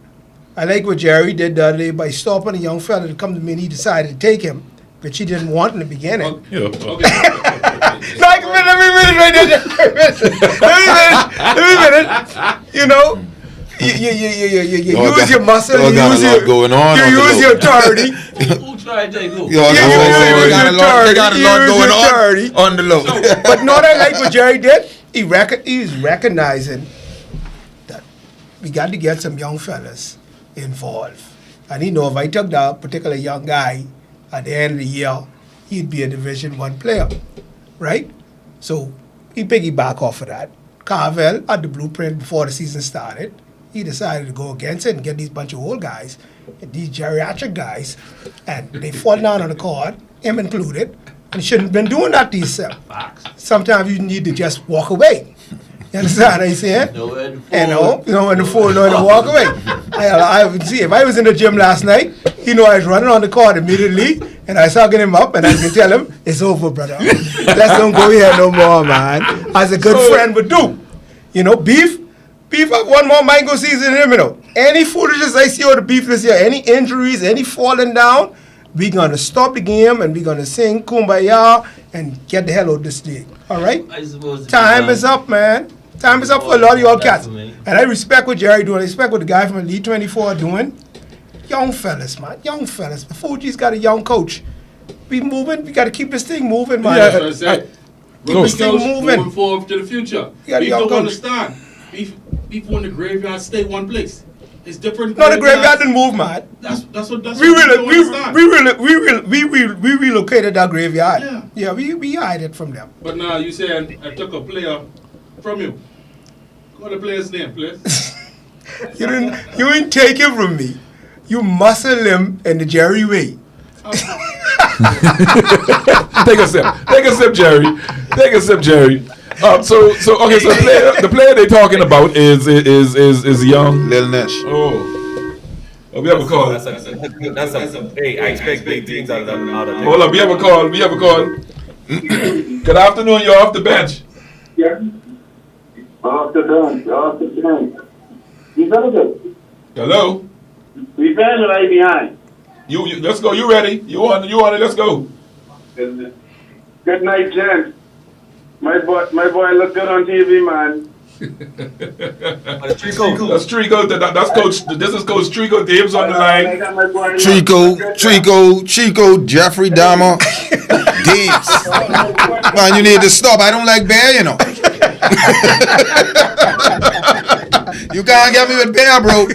I like what Jerry did the other day by stopping a young fella to come to me and he decided to take him, which he didn't want in the beginning. Okay. Let me minute. You know, you use your muscle, you use your authority. Who tried to take who? They got a lot going on the low. But what I like what Jerry did, he's recognizing that we got to get some young fellas involved. And he know if I took that particular young guy at the end of the year, he'd be a Division 1 player, right? So he piggyback off of that. Carvel had the blueprint before the season started. He decided to go against it and get these bunch of old guys, these geriatric guys, and they fall down on the court, him included, and shouldn't have been doing that to yourself. Sometimes you need to just walk away. You understand what I'm saying? When the fool know to walk away. I would see if I was in the gym last night, I was running on the court immediately, and I was hugging him up, and I can tell him, it's over, brother. Let's don't go here no more, man. As a good friend would do. Beef have one more mango season in him, Any foolishness I see out of Beef this year, any injuries, any falling down, we're going to stop the game, and we're going to sing Kumbaya and get the hell out of this league. All right? Time is up, man. Time is up for a lot of y'all cats. And I respect what Jerry doing. I respect what the guy from Elite 24 doing. Young fellas, man. Young fellas. The Fugees got a young coach. We moving. We got to keep this thing moving, man. Yeah, that's what I said. Keep this thing moving forward to the future. Beef don't understand. Beef want the graveyard stay one place. It's different. No, the graveyard didn't move, man. That's what we relocated that graveyard. Yeah, we hide it from them. But now you saying I took a player from you. What the player's name, please? You didn't take it from me. You muscle him in the Jerry way. Take a sip. Take a sip, Jerry. Take a sip, Jerry. So the player they're talking about is young Lil Nash. Oh, we have a call. That's a hey, I expect big things out of them. Hold up, we have a call. Good afternoon, you're off the bench. Yeah. Off the bench. You better go. Hello? We fans right behind. You let's go, you ready? You on it, let's go. Good night, gents. My boy look good on TV, man. That's Trico. That's Coach. This is Coach Trico. Dave's on the line. Chico, Jeffrey Dahmer, Daves. Man, you need to stop. I don't like bear, you know. You can't get me with bear, bro.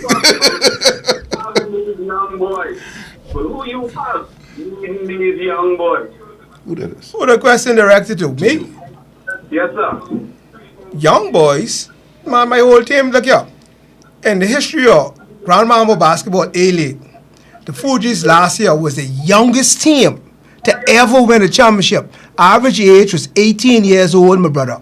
Young boys. But who you have? These young boys. Who that is? Who the question directed to? Me? Yes, sir. Young boys? Man, my whole team, look here. In the history of Grand Mambo Basketball A-League, the Fugees last year was the youngest team to ever win a championship. Average age was 18 years old, my brother.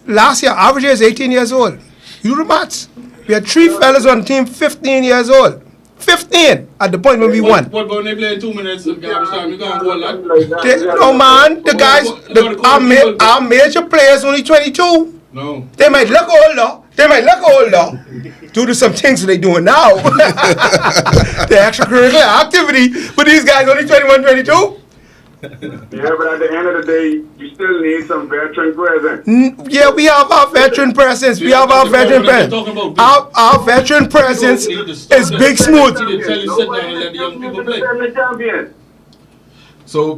Last year, average age is 18 years old. You do the maths. We had 3 fellas on the team 15 years old. 15 at the point when we won. What about they play 2 minutes of garbage time? You can't go a lot. No, man. The guys, our major players only 22. No. They might look older. Due to some things that they're doing now. The extracurricular activity. But these guys only 21, 22. Yeah, but at the end of the day, you still need some veteran presence. Yeah, we have our veteran presence. Our veteran presence is Big Smooth. So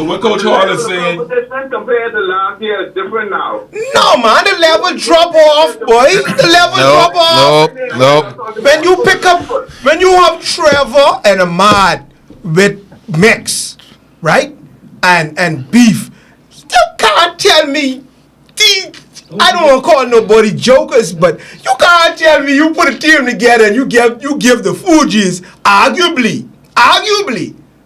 what Coach Hall is saying? Compared to last year, is different now. No, man, the level drop off, boy. The level drop off. Nope. When you have Trevor and Ahmad with mix, right? And beef. You can't tell me I don't want to call nobody jokers, but you can't tell me you put a team together and you give the Fugees arguably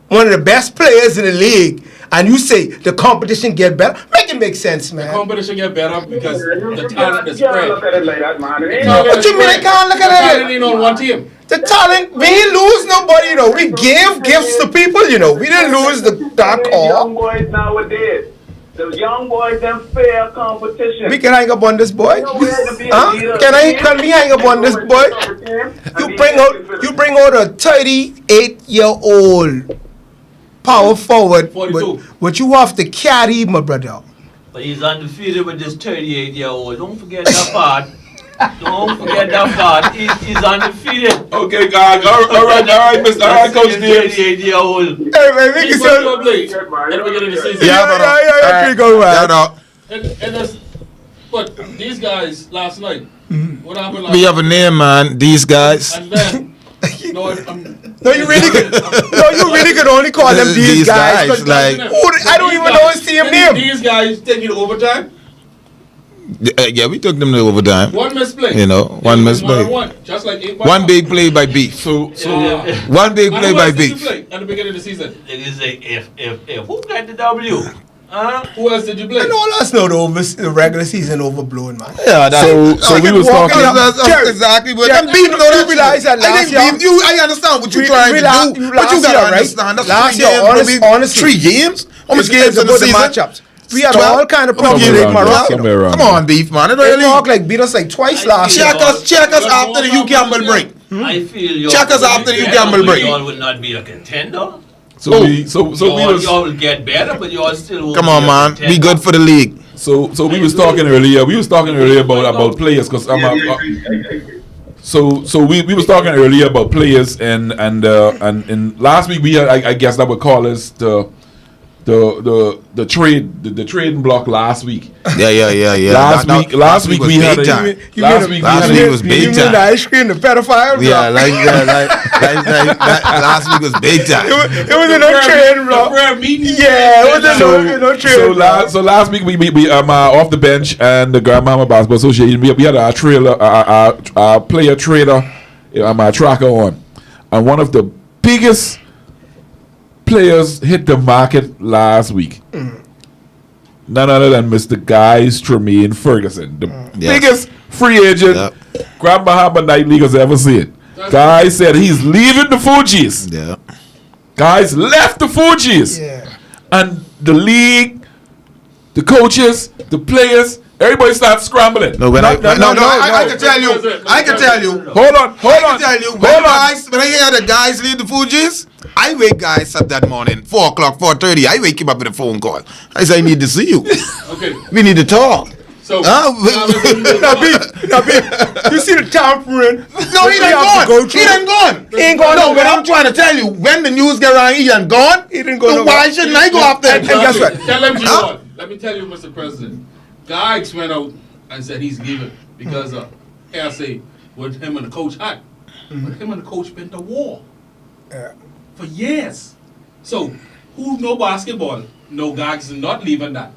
one of the best players in the league, and you say the competition get better. Make it make sense, man. The competition get better because the talent is spread. Look at it like that, man. What you mean I can't look at it? The talent ain't on one team. The talent, we didn't lose nobody, you know. We gave gifts to people, you know. We didn't lose the dark core. Young boys nowadays. The young boys them fair competition. We can hang up on this boy. Huh? Can we hang up on this boy? You bring out a 38-year-old power forward, but you have to carry, my brother. But he's undefeated with this 38-year-old. Don't forget that part. Don't forget that part. He's undefeated. Okay, guys. All right, Mr. All right, Coach Davis. 38-year-old. Hey, man, we can say. But these guys last night, what happened last We have a name, man. These guys. And then, No, you really could only call them these guys. Like, I don't even know his team name. These guys taking overtime. Yeah, we took them to overtime. One misplay. You know, one misplay. Just like 8 one big play by Beef. So one big play by Beef. At the beginning of the season. Niggas say if who got the W? Who else did you play? And all us know the regular season overblown, man. Yeah, so we was talking. That's exactly what. Jerry, Beef know that. realize that last year. I understand what you're trying to do, but you gotta understand. That's last year, honestly, 3 games. How much games in the season? Matchups. We had all kind of problems with Morocco. Come on, Beef, man. They talk like beat us like twice last year. Check us after the U Campbell break. I feel Check us after the U Campbell break. Y'all would not be a contender. So we was. Y'all will get better, but y'all still won't. Come on, man. Be good for the league. So we was talking earlier. We was talking earlier about players because So we was talking earlier about players and last week we had, I guess that would call us the trading block last week. Yeah. Last week we had last week was big You mean time. the ice cream, the pedophile? Yeah, like last week was big time. It was in no trade, bro. Yeah, it was in no trade. So last week we off the bench and the Grandmama Basketball Association we had our trailer our player trader tracker on, and one of the biggest players hit the market last week. None other than Mr. Guys Tremaine Ferguson, the biggest free agent Grand Bahama Night League has ever seen. Guys said he's leaving the Fugees. Yeah. Guys left the Fugees. Yeah. And the league, the coaches, the players, everybody starts scrambling. No, I can tell you. Hold on. When I hear the guys leave the Fugees, I wake guys up that morning, 4 o'clock, 4:30. I wake him up with a phone call. I say, I need to see you. Okay. We need to talk. So, Now, you see the tampering? No, he done gone. He done gone. He ain't gone. No, but I'm trying to tell you, when the news get around, he done gone. He didn't go. So why shouldn't I go after him? And guess what? Let me tell you, Mr. President. Guys went out and said he's leaving because of hearsay with him and the coach had. But him and the coach been to war for years. So who know basketball? No, guys is not leaving that.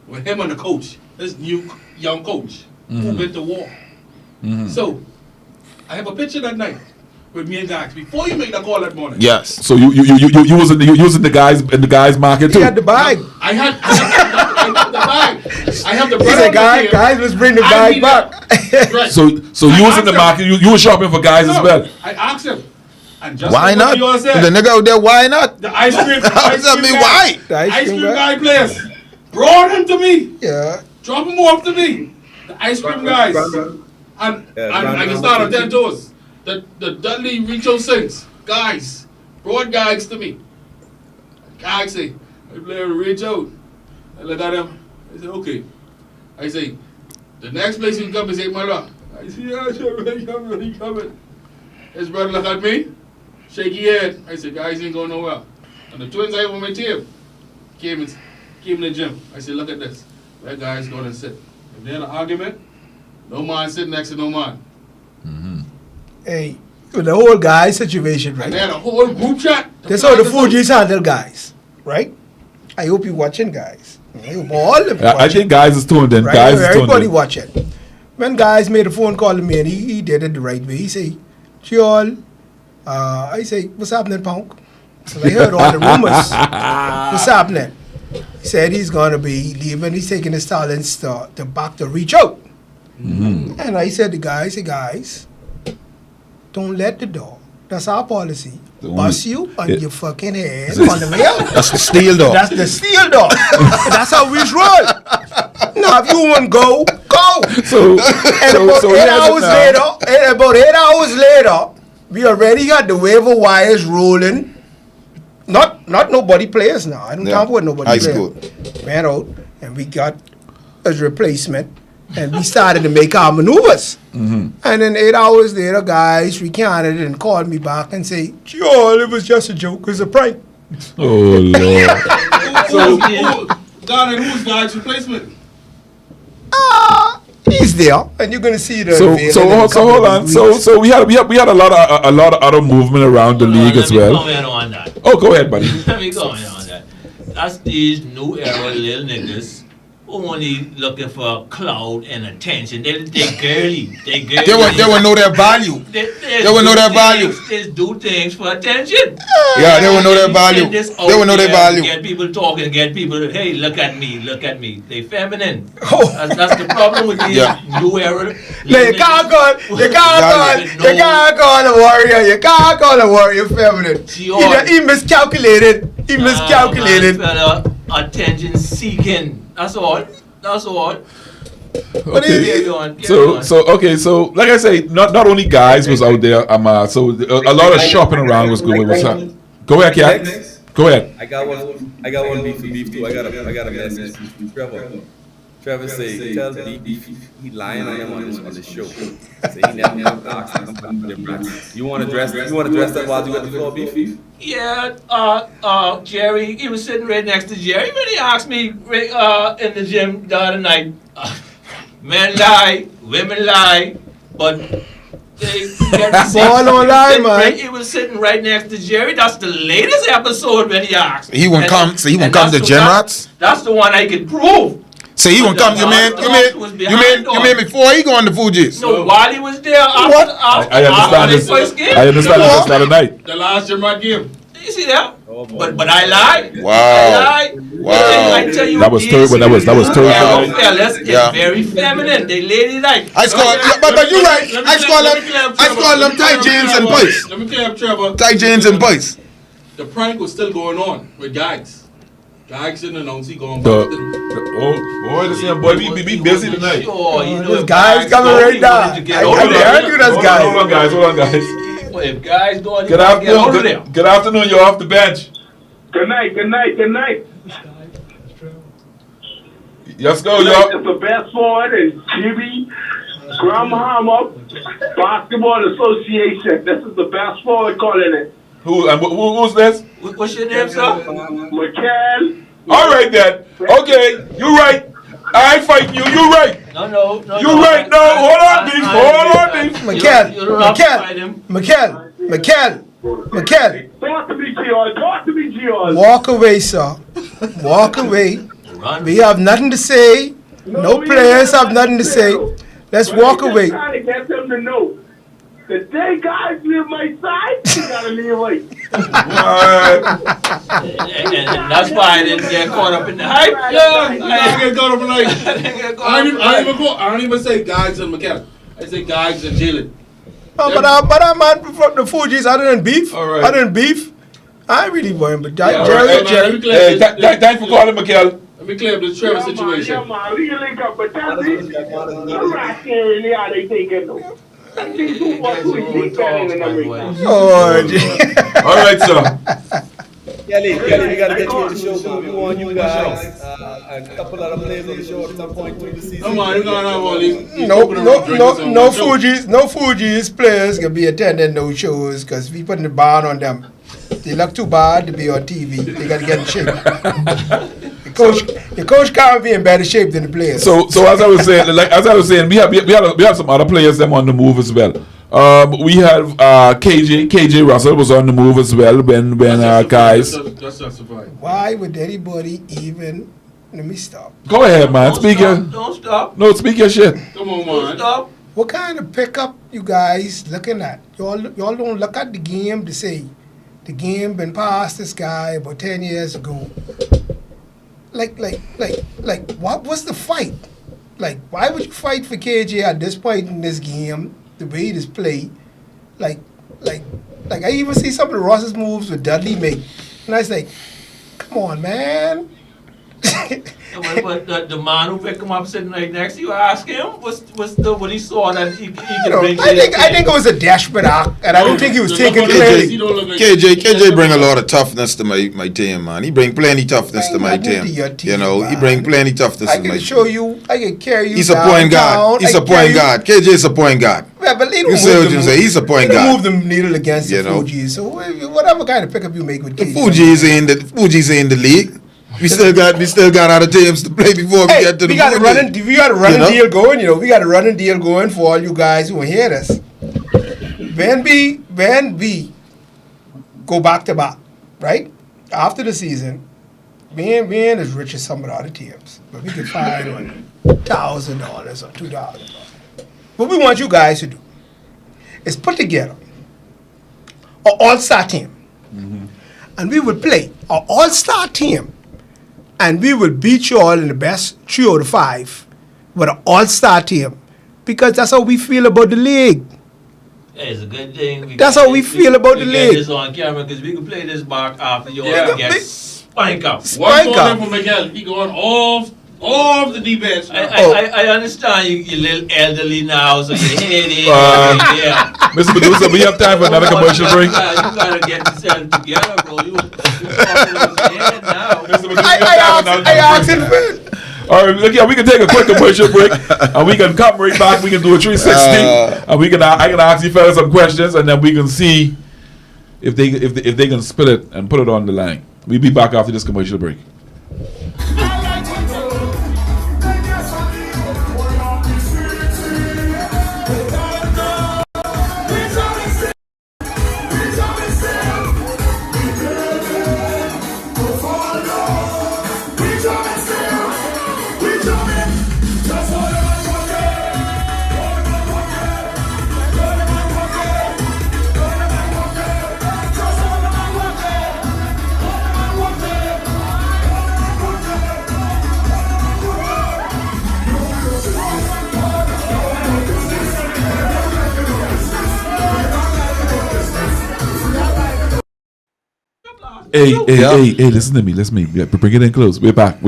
With him and the coach, this new young coach who been to war. So I have a picture that night with me and guys before you make that call that morning. Yes. So you was in the guys market too. He had the bag. I had the bag. I have the He said, guys, let's bring the bag back. Right. So you was in the market. You were shopping for guys as well. I asked him. And just Why like not? what you all said, The nigga out there, why not? the ice cream Tell me guy, why. The ice cream guy. guy players brought him to me. Yeah. Drop him off to me. The ice cream guys. And I can start on 10 toes. The Dudley Richo Sings guys brought guys to me. Guys say, I play reach out. I look at him. I say, okay. I say, the next place you come is 8 Mile. I say, yeah, sure, really coming. His brother look at me, shaky head. I said, guys ain't going nowhere. And the twins I have on my team came in the gym. I said, look at this. That guy's going to sit. If they're in an argument, no man sitting next to no man. Hey, with the whole guy situation, right? And they had a whole group chat. That's how the Fugees handle guys, right? I hope you're watching, guys. I hope all of you I watching. think guys is tuned in. Right? Guys is tuned Everybody in. watching. When guys made a phone call to me and he did it the right way. He say, Chiol, I say, what's happening, Punk? So I heard all the rumors. What's happening? He said he's going to be leaving. He's taking his talents to back to reach out. And I said to guys, don't let the door. That's our policy. Bust you on your fucking head on the way out. That's the steel door. That's the steel door. That's how we roll. Now, if you want to go, go. So About 8 hours later, we already got the waiver wires rolling. Not nobody players now. I don't talk about nobody High players. school. Ran out, and we got a replacement, and we started to make our maneuvers. And then 8 hours later, guys recanted and called me back and say, "Joel, it was just a joke. It was a prank." Oh Lord. Who's God's replacement? He's there, and you're gonna see the. So hold on. So we had a lot of other movement around the league as well. Let me comment on that. Oh, go ahead, buddy. Let me comment on that. That's these new era little niggas who only looking for clout and attention. They girly. They will know their value. They will know their value. They do things for attention. Yeah, they will know their value. They will know their value. Get people talking. Get people. Hey, look at me. Look at me. They feminine. That's the problem with these new era. You can't call a warrior. You can't call a warrior feminine. He miscalculated. He miscalculated. Attention seeking. That's all. Okay. So like I say, not only guys was out there. So a lot of shopping around was going. Go ahead, Kat. Go ahead. I got one beef too. I got a message. Trevor say tell Beef he lying on him on this show. Say he never asked him them rats. You want to dress that while you at the floor, Beef? Yeah, Jerry, he was sitting right next to Jerry when he asked me in the gym the other night, men lie, women lie, but they Ball don't lie, man. He was sitting right next to Jerry. That's the latest episode when he asked. He won't come to Gen Rats? That's the one I can prove. So he won't come. You mean before he go on the Fugees? No, while he was there. I understand this. I understand this the other night. The last German game. You see that? But I lied. Wow. I lied. Wow. I tell you, That was third. That was third. fellas, Yeah. it's very feminine. They ladylike. I scored, but you're right. I scored them tight jeans and boys. Let me clear up, Trevor. Tight jeans and boys. The prank was still going on with Gags. Gags didn't announce he going The- back to the... Oh, listen, boy, we busy tonight. Sure, you know, This if guy's coming right now. I guarantee that's guys. Hold on, guys. Well, if guys going, Good afternoon. Good afternoon. You're off the bench. Good night. Let's go, It's y'all. the best forward in GB Graham Basketball Association. This is the best forward calling it. Who's this? What's your name, sir? Mikel. All right then. Okay, you're right. I ain't fighting you. You're right. No. You're right. No, hold on, Beef. Hold on, Beef. Mikel. Talk to me, George. Walk away, sir. Walk away. We have nothing to say. No players have nothing to say. Let's walk away. I'm trying to get them to know. The day guys leave my side, you gotta leave away. And that's why I didn't get caught up in the hype. I didn't get caught up in the hype. I don't even say Gags and McKenna. I say Gags and Jalen. But I'm man from the Fugees. I didn't beef. All right. I didn't beef. I really want, but Hey, thanks for calling, Mikel. Let me clear up this Trevor situation. Yeah, man, we can link up, but that's it. I'm not hearing how they taking them. Oh, All right, sir. Kelly, we gotta get you on the show. We want you guys and a couple of players on the show at some point through the season. Come on, you're gonna have all these No Fugees players can be attending those shows because we putting the ban on them. They look too bad to be on TV. They gotta get in shape. The coach can't be in better shape than the players. So as I was saying, we have some other players them on the move as well. We have KJ Russell was on the move as well when guys. Why would anybody even? Let me stop. Go ahead, man. Speak your. Don't stop. No, speak your shit. Come on, Don't man. stop. What kind of pickup you guys looking at? Y'all don't look at the game to say the game been past this guy about 10 years ago. Like, what was the fight? Like, why would you fight for KJ at this point in this game, the way it is played? Like, I even see some of the Ross's moves with Dudley make, and I was like, come on, man. But the man who picked him up sitting right next to you, ask him what he saw that he could bring. I think it was a desperate act, and I don't think he was taking credit. KJ bring a lot of toughness to my team, man. He bring plenty toughness to my team. You know, he bring plenty toughness to my team. I can show you. I can carry you. He's a point guard. He's a point guard. KJ is a point guard. Yeah, but You say what you say. He's a point guard. Move the needle against the Fugees. So whatever kind of pickup you make with KJ. Fugees in the league. We still got other teams to play before we get to the. We got a running deal going. You know, we got a running deal going for all you guys who hear this. When we go back to back, right after the season, we ain't as rich as some of the other teams, but we can find $1,000 or $2,000. What we want you guys to do is put together an all-star team, and we will play an all-star team. And we will beat you all in the best 3 out of 5 with an all-star team. Because that's how we feel about the league. Hey, it's a good thing. That's how we feel about the league. We get this on camera because we can play this back after you all get spike up. One corner for Miguel. He going off the deep edge. I understand you're a little elderly now, so your head is. Mr. Producer, we have time for another commercial break. You gotta get yourself together, bro. You I asked him. All right, look, we can take a quick commercial break, and we can come right back. We can do a 360, and I can ask you fellas some questions, and then we can see if they can spill it and put it on the line. We'll be back after this commercial break. Hey, listen to me. Yeah, bring it in close. We're back.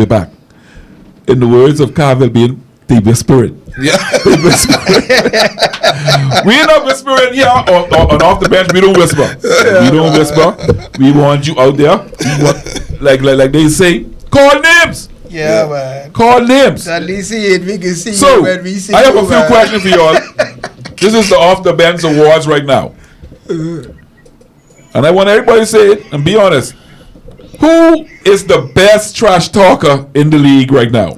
In the words of Carvel being the whispering. Yeah. We're not whispering here on off the bench. We don't whisper. We don't whisper. We want you out there. We want, like they say, call names. Yeah, man. Call names. At least see it. We can see So, it when we see I have you, a few man. questions for y'all. This is the Off the Bench Awards right now. And I want everybody to say it and be honest. Who is the best trash talker in the league right now?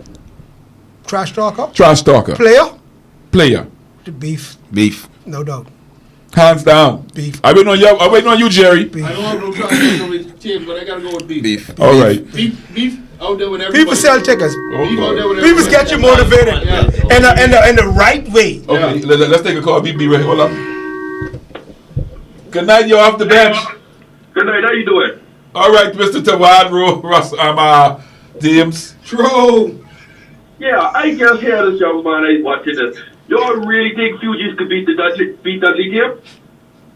Trash talker? Trash talker. Player. The beef. No doubt. Hands down. Beef. I'm waiting on you, Jerry. I don't have no trash talker with team, but I gotta go with beef. All right. Beef out there with everybody. People sell tickets. Beef out there with People everybody. get you motivated. In the right way. Okay, let's take a call. Be ready. Hold on. Good night, you're off the bench. Good night. How you doing? All right, Mr. Tawad, Russ, James. True. Yeah, I just hear this young man is watching this. Y'all really think Fugees could beat Dudley team?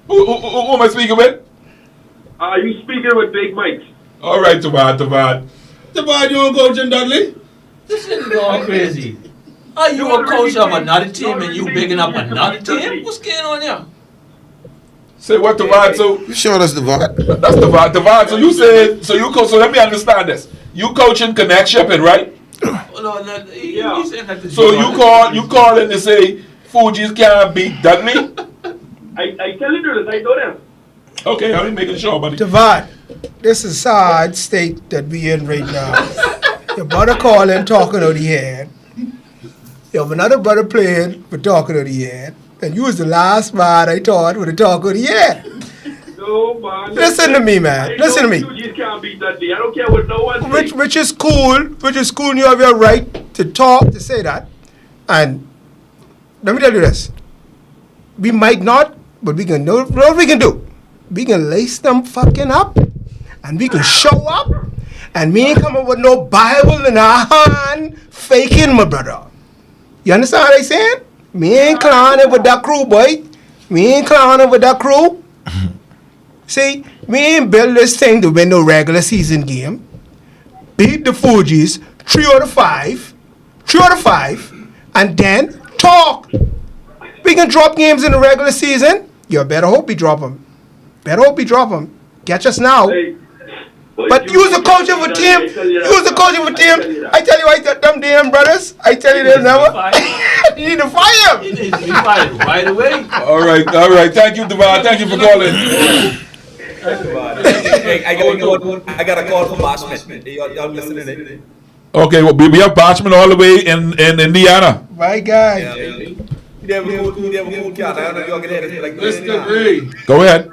Who am I speaking with? You speaking with Big Mike. All right, Tawad. Tawad, you want coaching Dudley? This is going crazy. Are you a coach of another team and you bigging up another team? What's going on here? Say what, Tawad? So Sure, that's the vibe. that's Tawad. So you said so let me understand this. You coaching Connect Shipping, right? He's saying that So you calling to say Fugees can't beat Dudley? I tell you this, I know them. Okay, I'm making sure, buddy. Devad, this is sad state that we in right now. Your brother calling, talking out the head. You have another brother playing, but talking out the head. And you was the last man I thought would have talked out the head. No, man. Listen to me, man. Listen to me. Fugees can't beat Dudley. I don't care what no one says. Which is cool. And you have your right to talk, to say that. And let me tell you this. We might not, but we can know what we can do. We can lace them fucking up. And we can show up. And we ain't coming with no Bible in our hand faking, my brother. You understand what I'm saying? Me ain't clowning with that crew, boy. Me ain't clowning with that crew. See, we ain't built this thing to win no regular season game. Beat the Fugees 3 out of 5, and then talk. We can drop games in the regular season. You better hope we drop them. Catch us now. But you was the coach of a team. I tell you, them damn brothers. I tell you, they'll never. You need to fire him. He needs to be fired right away. All right. Thank you, Devad. Thank you for calling. Hey, I got a call from Bashman. Y'all listening? Okay, well, we have Bachman all the way in Indiana. My guy. Mr. Gray. Go ahead.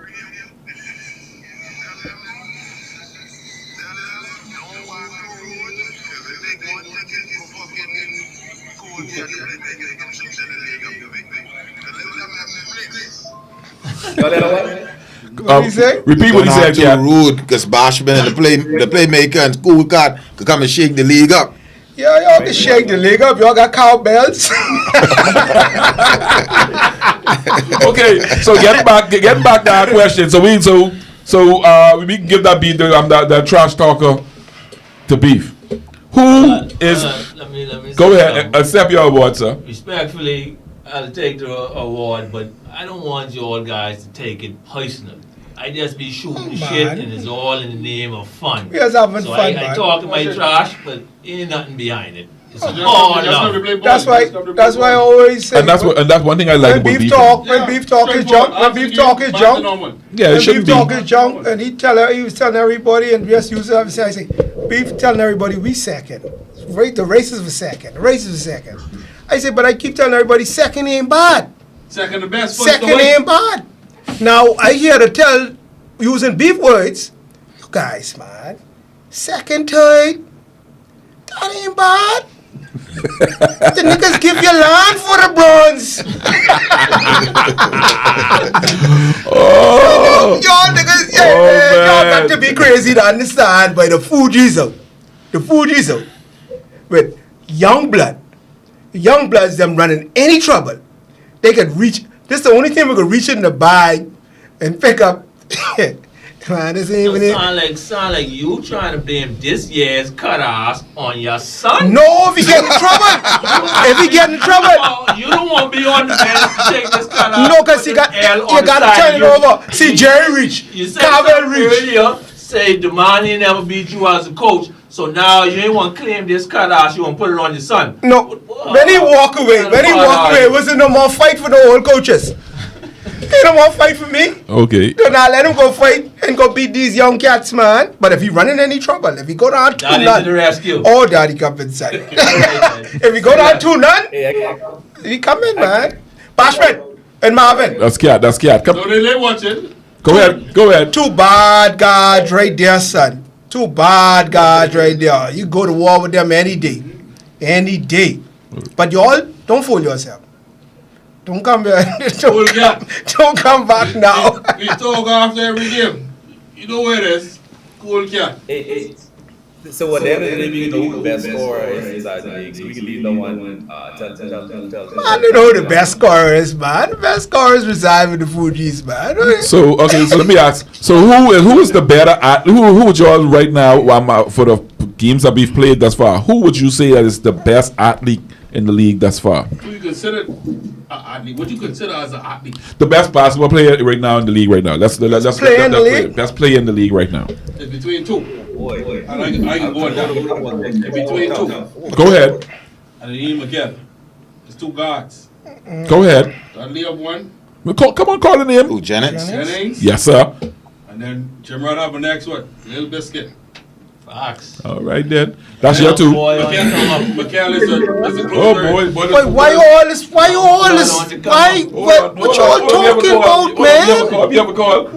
What did he say? Repeat what he said, too Cat. rude because Bashman and the playmaker and Cool Cat could come and shake the league up. Yeah, y'all can shake the league up. Y'all got cowbells. Okay, so getting back to our question. So we can give that beat that trash talker to Beef. Who is? Let me Go say ahead. something. Accept your award, sir. Respectfully, I'll take the award, but I don't want you all guys to take it personal. I just be shooting shit, man. and it's all in the name of fun. We just having so fun, I man. talk my trash, but ain't nothing behind it. It's all love. That's why I always say. And that's one thing I like when about beef Beef. talk, when beef talk is junk, Yeah, it when shouldn't beef talk be. is junk, and he was telling everybody, and just use it. I say, beef telling everybody we second. The races were second. I say, but I keep telling everybody second ain't bad. Second the best. Second ain't bad. Now I hear to tell using beef words, you guys, man. Second, third, that ain't bad. The niggas give you land for the bronze. Y'all niggas, y'all got to be crazy to understand by the Fugees out. With young blood. Young bloods them running any trouble. They could reach, this is the only thing we could reach in the bag and pick up Man, this ain't even it. Sound like you trying to blame this year's cutoffs on your son. No, if he get in trouble. If he get in trouble. You don't want to be on the bench to take this cutoff. No, because you got to turn it over. See, Jerry Rich, You said Carvel something Rich. earlier, say Damani never beat you as a coach. So now you ain't want to claim this cutoff, you want to put it on your son. No, when he walk away, was it no more fight for the old coaches? He no more fight for me. Okay. Do not let him go fight and go beat these young cats, man. But if he run in any trouble, if he go down 2-0, Daddy to the rescue. oh, daddy come inside. If he go down 2-0, he come in, man. Bashman and Marvin. That's cat. Come. So they watching. Go ahead. Two bad guys right there, son. Two bad guys right there. You go to war with them any day. But y'all, don't fool yourself. Don't come here. Don't come back now. We talk after every game. You know where it is. Cool cat. Hey. So at the end of the day, we know who the best scorer is inside the league. So we can leave no one. Tell. I don't know who the best scorer is, man. The best scorer is reside with the Fugees, man. So let me ask. So who is the better athlete? Who would y'all right now for the games that we've played thus far? Who would you say that is the best athlete in the league thus far? Who you consider an athlete? What you consider as an athlete? The best basketball player right now in the league right now. Let's play in the league. Best player in the league right now. It's between two. I can go on that. It's between two. Go ahead. And Ian McKell. It's two guards. Go ahead. Dudley up one. Come on, call the name. Who, Jennings? Jennings. Yes, sir. And then Jim Rod up the next one. Little Biscuit. Fox. All right then. That's your two. McKell is a close Oh third. boy. Wait, why all this? What y'all talking about, man? You have a call.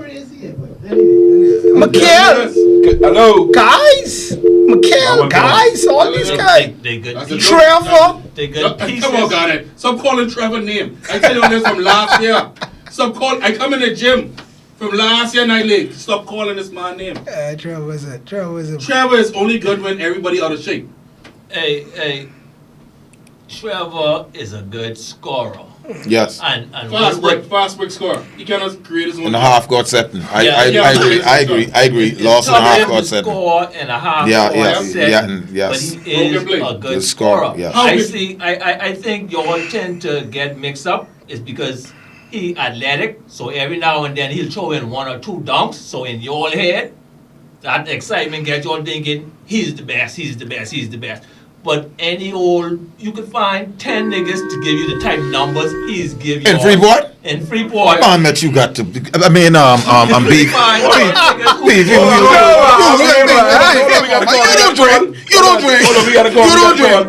McKell. Hello. Guys. McKell, guys. All these guys. They good. Trevor. They good pieces. Come on, got it. Stop calling Trevor name. I tell you this from last year. I come in the gym from last year night league. Stop calling this man name. Trevor is Trevor is only good when everybody out of shape. Hey. Trevor is a good scorer. Yes. And fast break scorer. He cannot create his own. In a half court setting. I agree. Lost in a half court setting. Score in a half yes. But he is a good scorer. Yes. I think you all tend to get mixed up. It's because he athletic, so every now and then he'll throw in 1 or 2 dunks. So in your head, that excitement gets you all thinking he's the best. But you could find 10 niggas to give you the type numbers he's giving you. In Freeport? In Freeport. Man, that you got to. I mean, I'm big. You don't drink. We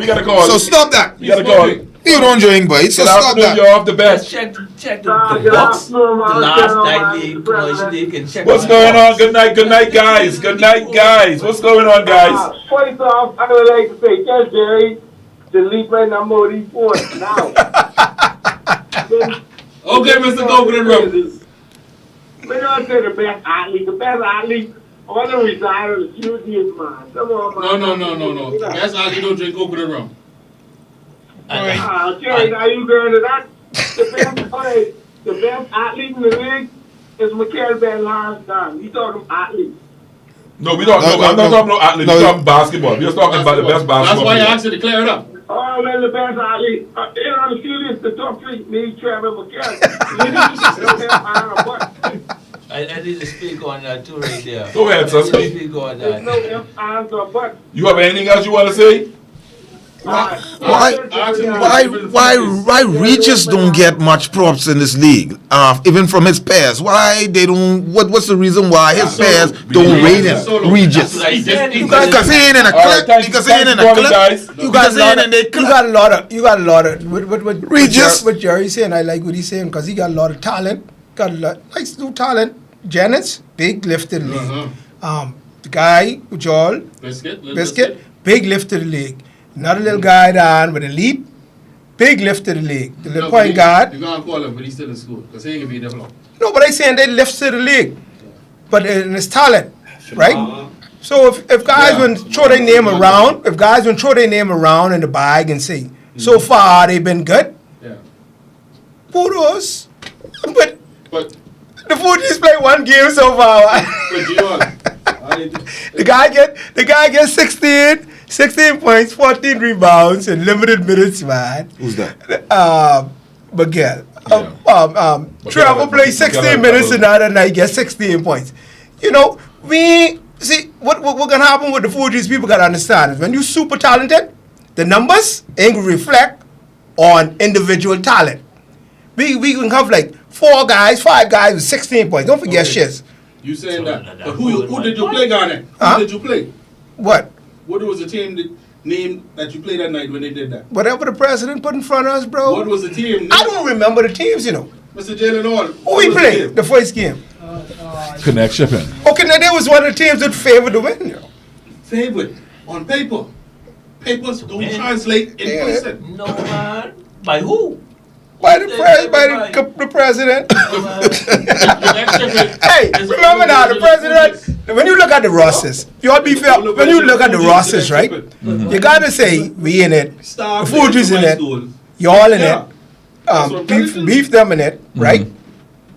gotta call. So stop that. We gotta call. You don't drink, boy. So stop that. You're off the bench. Check the books. The last night league, commercial league, and check. What's going on? Good night, guys. What's going on, guys? First off, I would like to say, tell Jerry to leave my number of these points now. Okay, Mr. Coconut Rum. We're not saying the best athlete. The best athlete on the reside of the Fugees, man. Come on, man. No. The best athlete don't drink coconut rum. Jerry, now you going to that? The best athlete in the league is McKell Ben Lawrence. You talking athlete? No, we don't. I'm not talking about athlete. We're talking basketball. We're talking about the best basketball. That's why I asked you to clear it up. Oh, man, the best athlete. On the field is the top 3. Me, Trevor McKell. I need to speak on that too right there. Go ahead, sir. Speak on that. No ifs, ands, or buts. You have anything else you want to say? Why Regis don't get much props in this league, even from his pairs? Why they don't? What's the reason why his pairs don't rate him? Regis, because he ain't in a clip. Because he ain't in a clip. You got a lot of what Regis. What Jerry's saying. I like what he's saying because he got a lot of talent. Got a lot nice new talent. Jennings, big lift in the league. The guy with Joel Biscuit, big lift in the league. Another little guy down with a leap, big lift to the league. The little point guard. You can't call him, but he's still in school because he ain't gonna be there long. No, but I saying they lift to the league, but in his talent, right? So if guys would throw their name around, in the bag and say, so far they've been good. Yeah. Kudos, but The Fugees play one game so far. But you are. The guy gets 16 points, 14 rebounds, and limited minutes, man. Who's that? Miguel. Trevor plays 16 minutes another night, gets 16 points. You know, we see what gonna happen with the Fugees. People gotta understand is when you super talented, the numbers ain't gonna reflect on individual talent. We can have like 5 guys with 16 points. Don't forget shits. You saying that? But who did you play, Garnet? Who did you play? What? What was the team name that you played that night when they did that? Whatever the president put in front of us, bro. What was the team name? I don't remember the teams, you know. Mr. Jalen Hall. Who we played the first game? Connect Shipping. Okay, now there was one of the teams that favored to win, you know. Favorite on paper. Papers don't translate in person. No, man. By who? By the president. Hey, remember now, the president, when you look at the rosters, you all be fair, when you look at the rosters, right, you gotta say, we in it, the Fugees in it, y'all in it, beef them in it, right?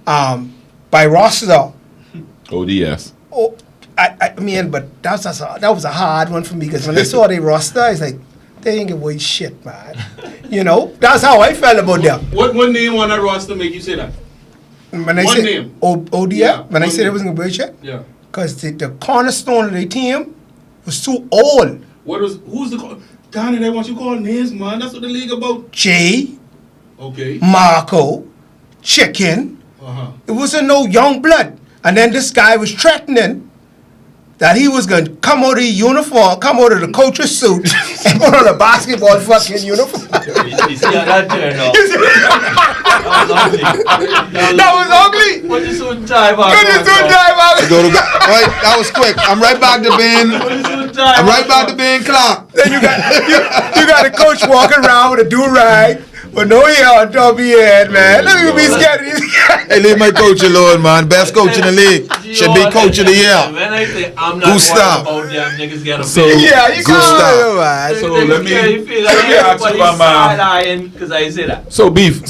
By roster. ODS. Oh, I mean, but that was a hard one for me, because when I saw the roster, it's like, they ain't give away shit, man. You know, that's how I felt about them. What name on that roster make you say that? When I One said name. ODF, Yeah, when I one said it name. wasn't going to be shit, Yeah. because the cornerstone of the team was too old. Who's the Donnie, they want you call names, man. That's what the league about. Jay, Okay. Marco, Chicken. It wasn't no young blood. And then this guy was threatening that he was going to come out of the uniform, come out of the coach's suit, and put on a basketball fucking uniform. You see how that turned out? That was ugly. What you suit and tie about? What you suit and tie about? Right, that was quick. I'm right back to being. I'm right back to being Clark. Then you got a coach walking around with a do-rag, with no hair on top of your head, man. Look at you be scared of these guys. Hey, leave my coach alone, man. Best coach in the league. Should be coach of the year. When I say I'm not Gustav. worried about them niggas get a So- pay. Yeah, you Gustav. can't, man. So let me ask you about my. Because I say that. So beef.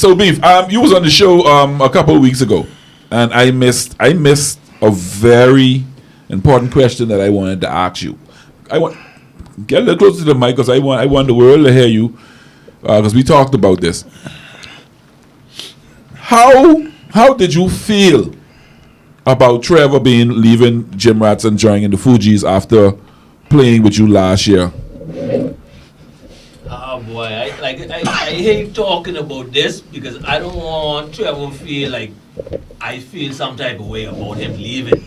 You was on the show a couple of weeks ago, and I missed a very important question that I wanted to ask you. I want get a little closer to the mic because I want the world to hear you because we talked about this. How did you feel about Trevor leaving Jim Rats and joining the Fugees after playing with you last year? Oh boy, I hate talking about this because I don't want Trevor to feel like I feel some type of way about him leaving.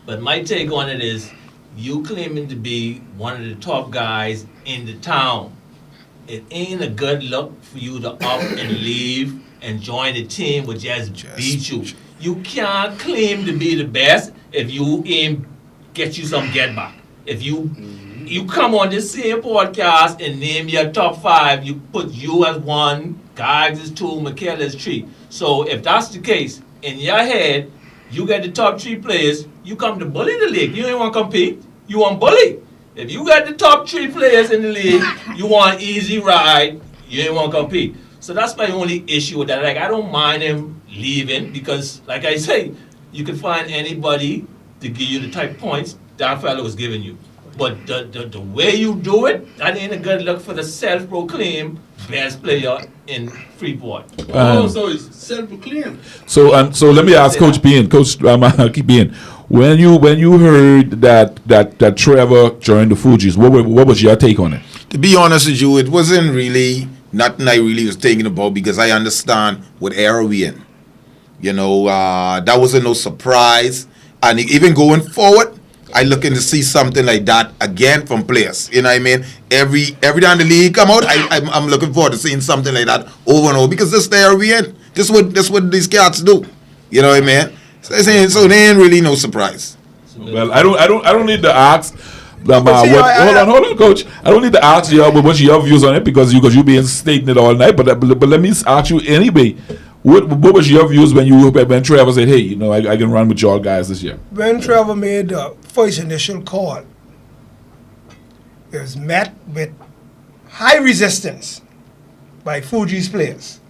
But my take on it is, you claiming to be one of the top guys in the town. It ain't a good look for you to up and leave and join a team which just beat you. You can't claim to be the best if you ain't get you some get back. If you come on this same podcast and name your top 5, you put you as 1, Gaggs is 2, Michael is 3. So if that's the case, in your head, you get the top 3 players, you come to bully the league. You ain't want to compete, you want bully. If you got the top 3 players in the league, you want easy ride, you ain't want to compete. So that's my only issue with that. Like, I don't mind him leaving because, like I say, you can find anybody to give you the type of points that fellow was giving you. But the way you do it, that ain't a good look for the self-proclaimed best player in Freeport. So it's self-proclaimed. So let me ask Coach Bean, keep Bean. When you heard that Trevor joined the Fugees, what was your take on it? To be honest with you, it wasn't really nothing I really was thinking about because I understand what era we in. You know, that wasn't no surprise. And even going forward, I looking to see something like that again from players. You know what I mean? Every time the league come out, I'm looking forward to seeing something like that over and over because this is the era we in. This what these cats do. You know what I mean? So they ain't really no surprise. Well, I don't need to ask. Hold on, Coach. I don't need to ask you what's your views on it because you been stating it all night. But let me ask you anyway. What was your views when Trevor said, "Hey, you know, I can run with y'all guys this year"? When Trevor made the first initial call, it was met with high resistance by Fugees players.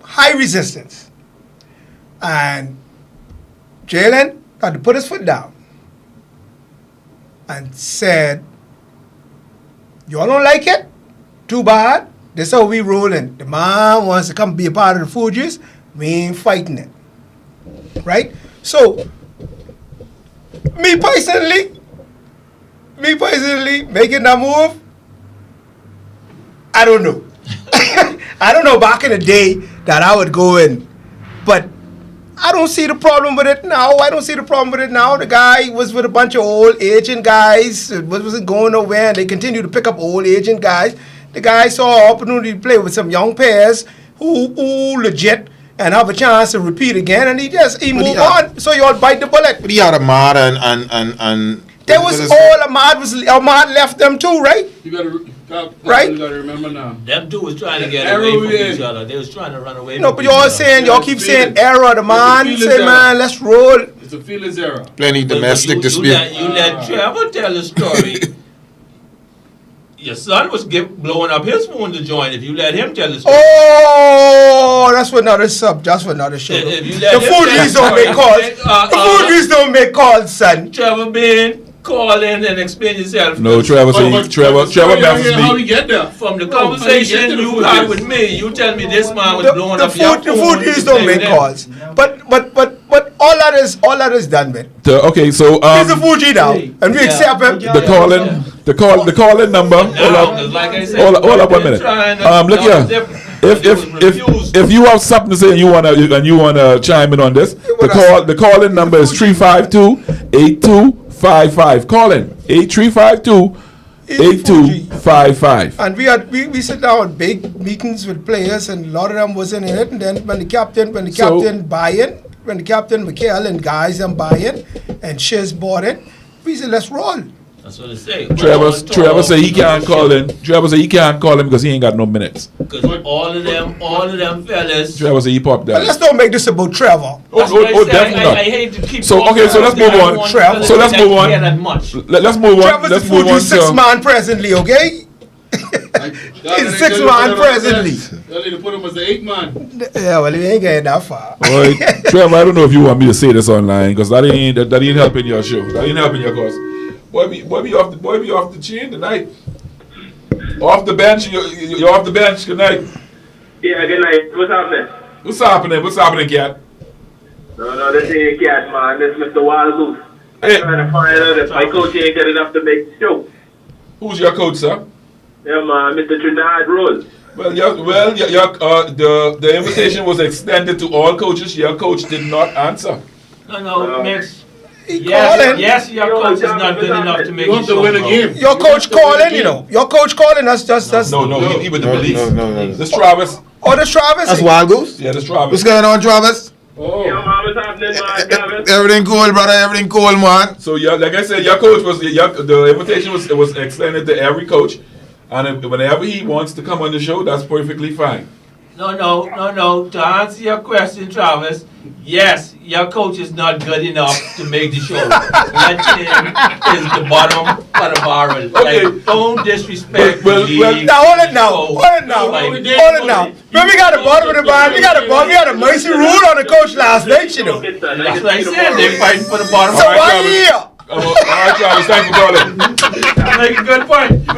High resistance. And Jalen had to put his foot down and said, y'all don't like it? Too bad. This is how we rolling. The man wants to come be a part of the Fugees. We ain't fighting it. Right? So, me personally, making that move, I don't know. I don't know back in the day that I would go in. But I don't see the problem with it now. The guy was with a bunch of old aging guys. It wasn't going nowhere, and they continue to pick up old aging guys. The guy saw an opportunity to play with some young players who legit and have a chance to repeat again, and he moved on. So you all bite the bullet. But he had Ahmad and there was all Ahmad left them too, right? You gotta right? You gotta remember now. Them two was trying to get away from each other. They was trying to run away. No, but y'all keep saying error. The man say, man, let's roll. It's a feelings error. Plenty domestic dispute. You let Trevor tell the story. Your son was blowing up his phone to join. If you let him tell the story. Oh, that's for another sub. That's for another show. The Fugees don't make calls. The Fugees don't make calls, son. Trevor Bain, call in and explain yourself. No, Trevor messages How me. we get there? From the conversation you had with me, you tell me this man was blowing up your phone. The Fugees don't make calls. But all that is done, man. Okay, so he's a Fuji now, and we accept him. The calling number. Hold up 1 minute. Look here. If you have something to say and you wanna chime in on this, the calling number is 352-8255. Call in 8352-8255. And we sit down in big meetings with players, and a lot of them wasn't in it. And then when the captain buy in, when the captain Mikhail and guys them buy in, and Shiz bought it, we said let's roll. That's what they say. Trevor say he can't call in. Trevor say he can't call him because he ain't got no minutes. Because all of them fellas. Trevor say he popped that. But let's don't make this about Trevor. Definitely not. I hate to keep. So let's move on. So let's move on. Let's move on. Trevor's the Fuji six-man presently, okay? He's six-man presently. They need to put him as the 8-man. Yeah, well, he ain't getting that far. Right. Trevor, I don't know if you want me to say this online because that ain't helping your show. That ain't helping your cause. Boy, be off the chain tonight. Off the bench, you're off the bench. Good night. Yeah, good night. What's happening? What's happening, Cat? No, this ain't Cat, man. This is Mr. Wild Goose. I'm trying to find out if my coach ain't good enough to make the show. Who's your coach, sir? Yeah, man, Mr. Trinidad Rose. The invitation was extended to all coaches. Your coach did not answer. No, Mix. Yes, your coach is not good enough to make you to win a game. Your coach calling, Your coach calling us just. No, he with the police. No. This Travis. Oh, this Travis? That's Wild Goose? Yeah, this Travis. What's going on, Travis? Oh. Yo, man, what's happening, man? Everything cool, brother. Everything cool, man. So, like I said, your coach the invitation was extended to every coach. And whenever he wants to come on the show, that's perfectly fine. No. To answer your question, Travis, yes, your coach is not good enough to make the show. That team is the bottom of the barrel. Okay. Like, don't disrespect the league. Hold it now. When we got the bottom of the barrel, we had a mercy rule on the coach last night, That's what I said. They're fighting for the bottom. So why here? All right, Travis, thanks for calling. You make a good point.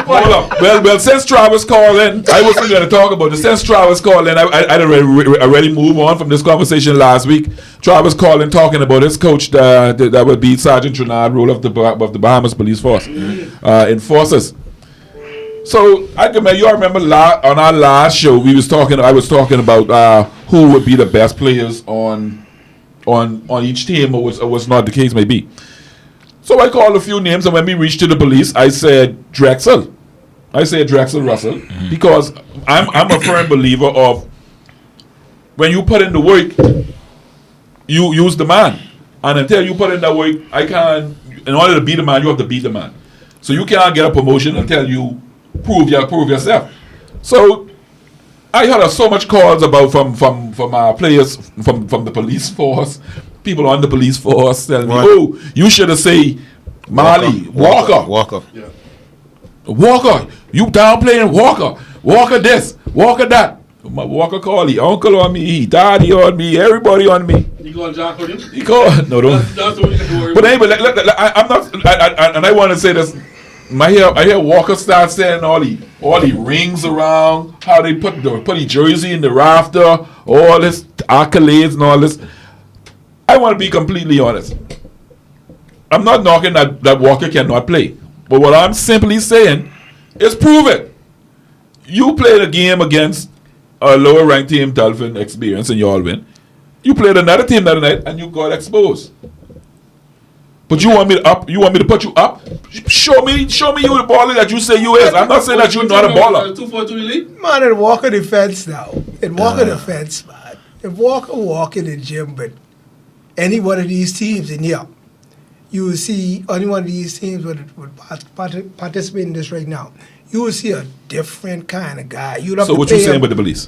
Hold up. Well, since Travis called in, I wasn't going to talk about this. Since Travis called in, I'd already moved on from this conversation last week. Travis called in talking about his coach that would be Sergeant Trinidad Rule of the Bahamas Police Force, enforcers. So you remember on our last show I was talking about who would be the best players on each team, or was not the case may be. So I called a few names, and when we reached to the police, I said Drexel. Russell, because I'm a firm believer of when you put in the work, you use the man, and until you put in that work, in order to be the man, you have to beat the man. So you can't get a promotion until you prove yourself. So I had so much calls about from players from the police force, people on the police force telling me, "Oh, you should have say Marley Walker. You downplaying Walker this, Walker that." My Walker call he uncle on me, he daddy on me, everybody on me. You going Jack on him? He called no, don't. That's what you can do. But anyway, I'm not, and I want to say this. I hear Walker start saying all the rings around, how they put the jersey in the rafter, all this accolades and all this. I want to be completely honest. I'm not knocking that Walker cannot play, but what I'm simply saying is prove it. You played a game against a lower ranked team, Dolphin Experience, and you all win. You played another team the other night and you got exposed. But you want me to up? You want me to put you up? Show me you the baller that you say you is. I'm not saying that you're not a baller. 2-4-2 elite. Man, it Walker defense now. It Walker defense, man. If Walker walk in the gym with any one of these teams in here, you will see any one of these teams would participate in this right now. You will see a different kind of guy. So what you saying with the police?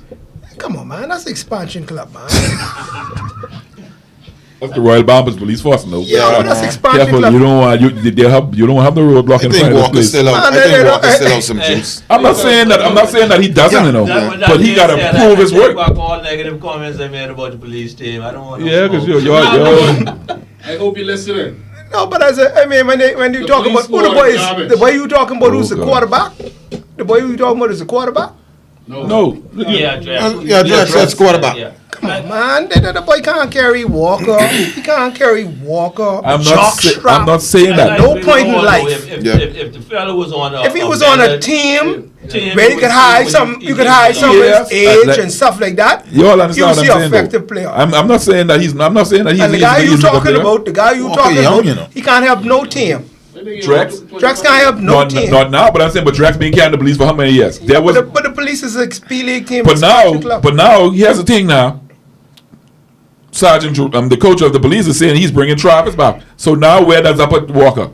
Come on, man. That's the expansion club, man. That's the Royal Bombers police force, no. Yeah, that's expansion Careful, club. you don't have the roadblock in front of this place. I think Walker still have some juice. I'm not saying that he doesn't, you know, but he got to prove his work. Back all negative comments I made about the police team. I don't want to. Yeah, because you're. I hope you're listening. No, but when you talk about who the boy you talking about who's the quarterback? The boy you talking about is the quarterback? No. Yeah, Drax says quarterback. Yeah. Come on, man. The boy can't carry Walker. He can't carry Walker. I'm not saying that. No point in life. If the fellow was on If he was on a team where you could hide some, of his age and stuff like that. You all understand what I'm see saying? an effective player. I'm not saying that he's. I'm not saying that he's. And the guy you talking about, young, he can't help no team. Drax can't help no team. Not now, but I'm saying, but Drax been carrying the police for how many years? There was. But the police is a P-League team. But now he has a thing now. Sergeant, the coach of the police is saying he's bringing Travis back. So now where does that put Walker?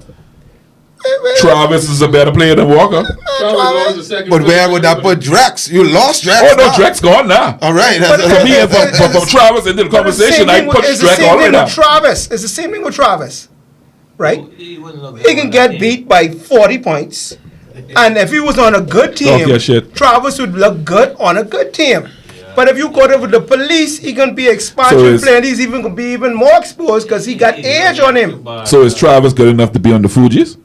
Travis is a better player than Walker. But where would that put Drax? You lost Drax. Oh no, Drax gone now. All right. For me, from Travis into the conversation, I put Drax all right now. It's the same thing with Travis, right? He can get beat by 40 points, and if he was on a good team, Travis would look good on a good team. But if you go there with the police, he can be expansion player. He's even gonna be even more exposed because he got age on him. So is Travis good enough to be on the Fugees?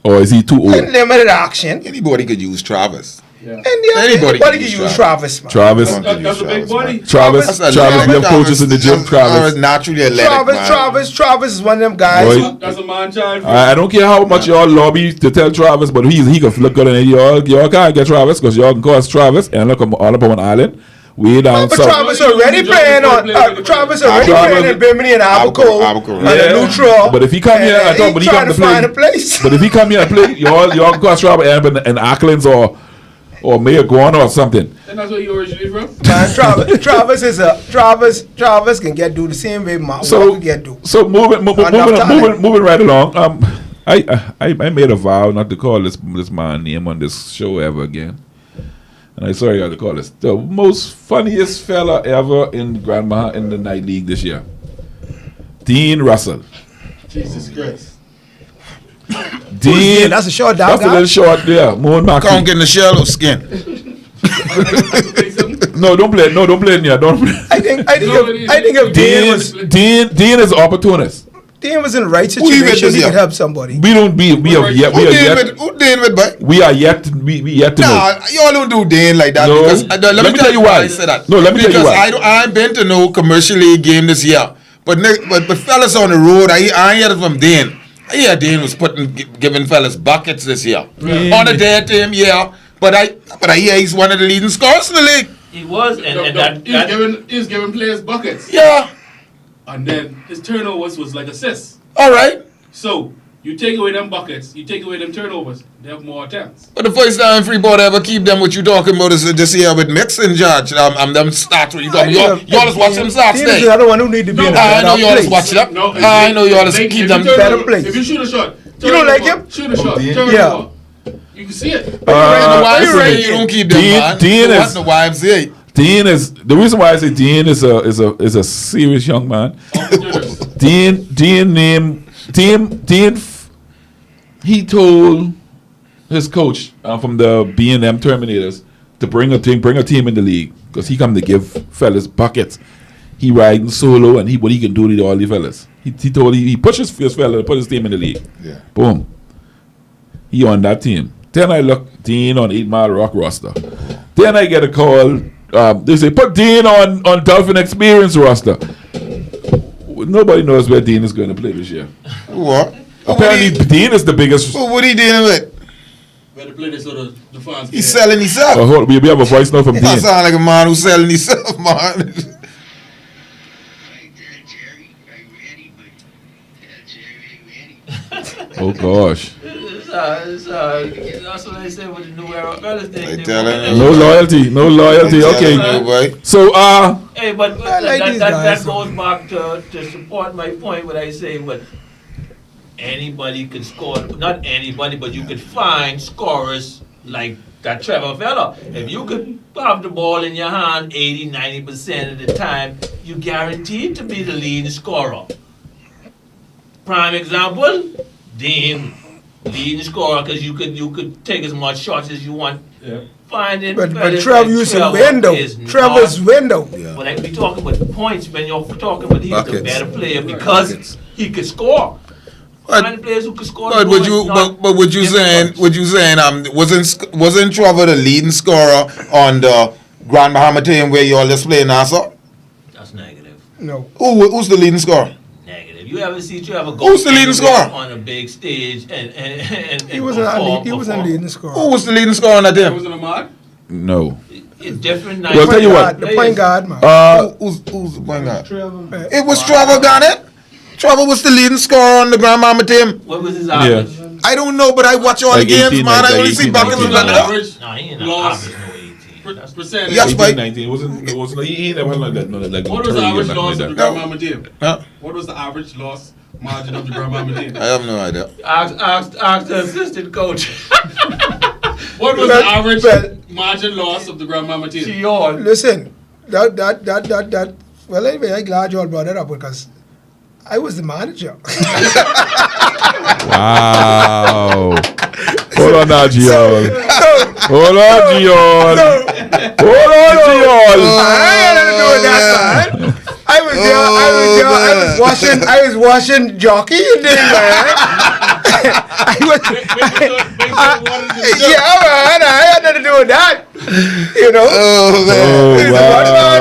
Or is he too old? Limited action. Anybody could use Travis. Yeah. Anybody can use Travis, man. Travis. That's a big body. Travis, we have coaches in the gym. Travis. Naturally athletic, Travis is one of them guys. That's a man child. I don't care how much y'all lobby to tell Travis, but he can look good, and y'all can't get Travis because y'all can cause Travis and look all up on an island. Way down south. Travis already playing playing in Bimini and Abaco and Neutral. But if he come here, I thought, but he come to play. But if he come here and play, y'all cause Travis and Acklands or Mayor Guana or something. And that's where you originally from? Man, Travis can do the same way Walker can do. So moving right along. I made a vow not to call this man name on this show ever again. And I'm sorry I had to call this the most funniest fella ever in Grandma in the Night League this year. Dean Russell. Jesus Christ. Dean, that's a short dog. That's a little short there. Moon Mackie. Can't get in the shallow skin. No, don't play it here. Don't play. I think if Dean is an opportunist. Dean was in the right situation, he could help somebody. We are yet to know. Y'all don't do Dane like that. No. Because, let me tell you why I say that. No, let me tell you why. I ain't been to no commercial league game this year. But fellas on the road, I ain't heard from Dane. I hear Dane was giving fellas buckets this year. On a day team, yeah. But I hear he's one of the leading scorers in the league. He was, he's giving players buckets. Yeah. And then his turnovers was like assists. All right. So you take away them buckets, you take away them turnovers, they have more attempts. But the first time Freeport ever keep them what you talking about is this year with Mix and Judge. Them stats what you talking about. Y'all just watch them stats there. The other one who need to be in a better place. I know y'all just watch them. I know y'all just keep them better place. If you shoot a shot, you don't like him? Shoot a shot, turnover. You can see it. You don't keep them, man. Dean is the YMCA. Dean is the reason why I say Dean is a serious young man. Dean he told his coach from the B&M Terminators to bring a team in the league because he come to give fellas buckets. He riding solo, and what he can do to all the fellas. He pushes his fella to put his team in the league. Yeah. Boom. He on that team. Then I look Dean on 8 Mile Rock roster. Then I get a call. They say put Dean on Dolphin Experience roster. Nobody knows where Dean is going to play this year. What? Apparently, Dean is the biggest. What he dealing with? Better play this so the fans. He's selling himself. Hold on, we have a voice now from That Dean. sound like a man who's selling himself, man. Oh gosh. That's what I say with the new era fellas. No loyalty. Okay. So Hey, but like these that guys. goes back to support my point what I say, but anybody can score. Not anybody, but you could find scorers like that Trevor fella. If you could have the ball in your hand 80-90% of the time, you guaranteed to be the leading scorer. Prime example, Dean, leading scorer, because you could take as much shots as you want. Yeah. Finding But fellas Trevor like used to Trevor window. is Trevor's not- window. But like we talking about points when you're talking about he's the Buckets. better player because he could score. But- Find players who could score. But the would ball, you? it's not But would you saying? difficult. Would you saying? Wasn't Trevor the leading scorer on the Grand Bahama team where you all just playing Nassau? That's negative. No. Who's the leading scorer? Negative. You ever see Trevor go Who's the leading anywhere scorer? on a big stage and He wasn't a perform, lead, he wasn't perform? leading scorer. Who was the leading scorer on that That team? wasn't Ahmad. no. It's different. Well, I'll tell you what. The point guard, man. Who's the point guard? It was Trevor Garnett. Trevor was the leading scorer on the Grand Bahama team. What was his average? I don't know, but I watch all Like the games, 18, man. like I only see 18, buckets 19. and that. Average No, he ain't loss average no 18. That's percentage. Yes, 18, but- 19. It wasn't. He never like that. No, like What was 30 the or average nothing loss like of the that. Grand Bahama team? Huh? What was the average loss margin of the Grand Bahama team? I have no idea. Ask the assistant coach. What was the average margin loss of the Grand Bahama team? Sion. Listen, that. Well, anyway, I'm glad you all brought that up because I was the manager. Wow. Hold on now, Giol. Hold on, Giol. Hold on, Giol. I ain't nothing to do with that, man. I was washing jockey and then, man. Yeah, man, I had nothing to do with that. You know? Oh man.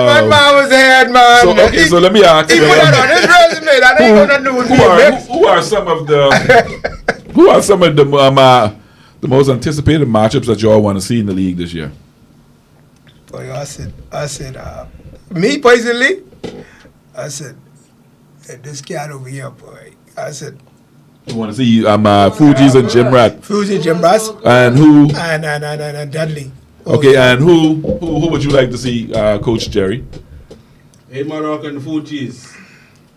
One man was ahead, man. So, okay, so let me ask He you. put that on his resume. That ain't got nothing to do with me. Who are some of the most anticipated matchups that y'all want to see in the league this year? Boy, I said, me personally, I said, this cat over here, boy. I said, You want to see Fuji's and Jim Rat. Fuji, Jim Bass, And who? and Dudley. Okay, and who would you like to see, Coach Jerry? Hey, Maroc and the food cheese.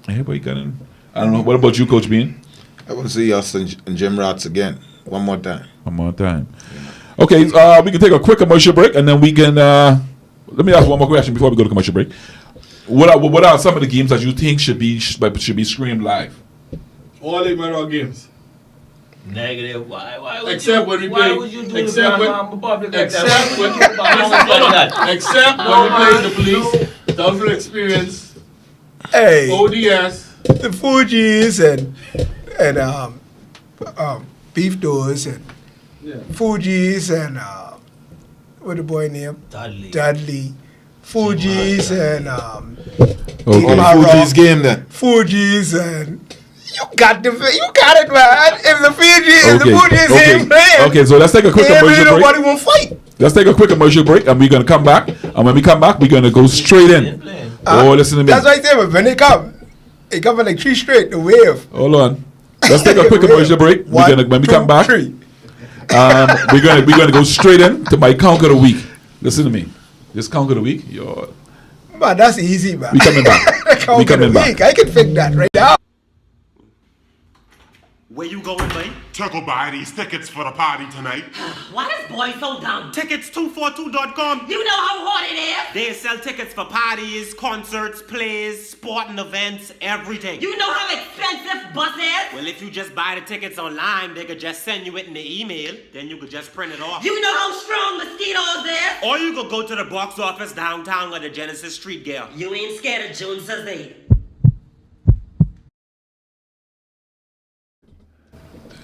Everybody got in. I don't know. What about you, Coach Bean? I want to see us and Jim Rats again. One more time. One more time. Okay, we can take a quick commercial break, and then we can. Let me ask one more question before we go to commercial break. What are some of the games that you think should be streamed live? All the Maroc games. Negative. Why would Except you, when we why play. would you do Except the when. Grand Republic like Except that? when. Listen to that. Except when we play the police, Dolphin Experience, Hey, ODS. the Fuji's and Beef Doors and Fuji's and what the boy name? Dudley. Fuji's and Okay. Maroc. Fuji's game then. Fuji's and you got it, man. If the Fuji's ain't playing, Okay, so let's take a quick commercial break. nobody won't fight. Let's take a quick commercial break, and we're gonna come back. And when we come back, we're gonna go straight in. Oh, listen to me. That's why I say, but when they come for like 3 straight, the wave. Hold on. Let's take a quick commercial break. When we come back, we're gonna go straight in to my conquer of the week. Listen to me. This conquer of the week, yo. Man, that's easy, man. We coming back. We coming back. I can fix that right now. Where you going, boy? To go buy these tickets for the party tonight. Why this boy so dumb? Tickets242.com. You know how hard it is? They sell tickets for parties, concerts, plays, sporting events, everything. You know how expensive bus is? Well, if you just buy the tickets online, they could just send you it in the email. Then you could just print it off. You know how strong mosquitoes is? Or you could go to the box office downtown at the Genesis Street Gear. You ain't scared of Joneses, eh?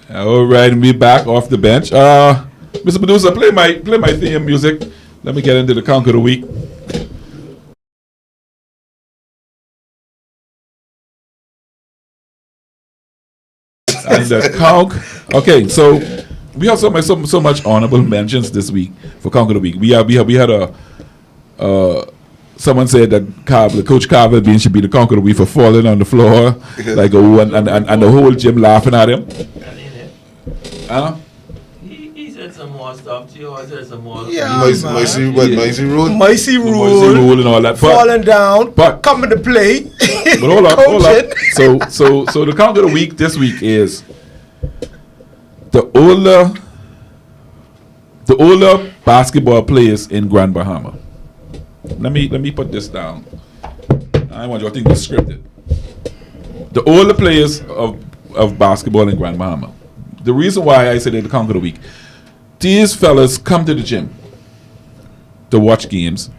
All right, we back off the bench. Mr. Producer, play my theme music. Let me get into the conk of the week. And the conk. Okay, so we have so much honorable mentions this week for conk of the week. We had a someone said that Coach Carver Bean should be the conk of the week for falling on the floor like and the whole gym laughing at him. He said some more stuff to you. I said some more. Yeah, Micey Rule. Micey Rule and all that. Falling down, but coming to play. But hold up. So the conk of the week this week is the older basketball players in Grand Bahama. Let me put this down. I want you to think this scripted. The older players of basketball in Grand Bahama. The reason why I said they're the conk of the week, these fellas come to the gym to watch games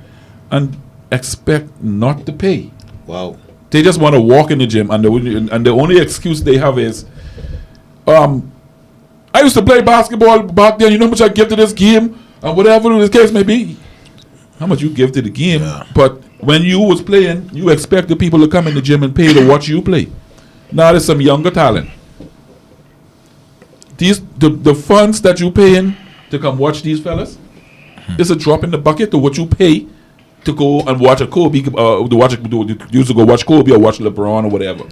and expect not to pay. Wow. They just want to walk in the gym and the only excuse they have is, I used to play basketball back then. You know how much I give to this game and whatever the case may be. How much you give to the game, but when you was playing, you expect the people to come in the gym and pay to watch you play. Now there's some younger talent. The funds that you paying to come watch these fellas is a drop in the bucket to what you pay to go and watch a Kobe, used to go watch Kobe or watch LeBron or whatever.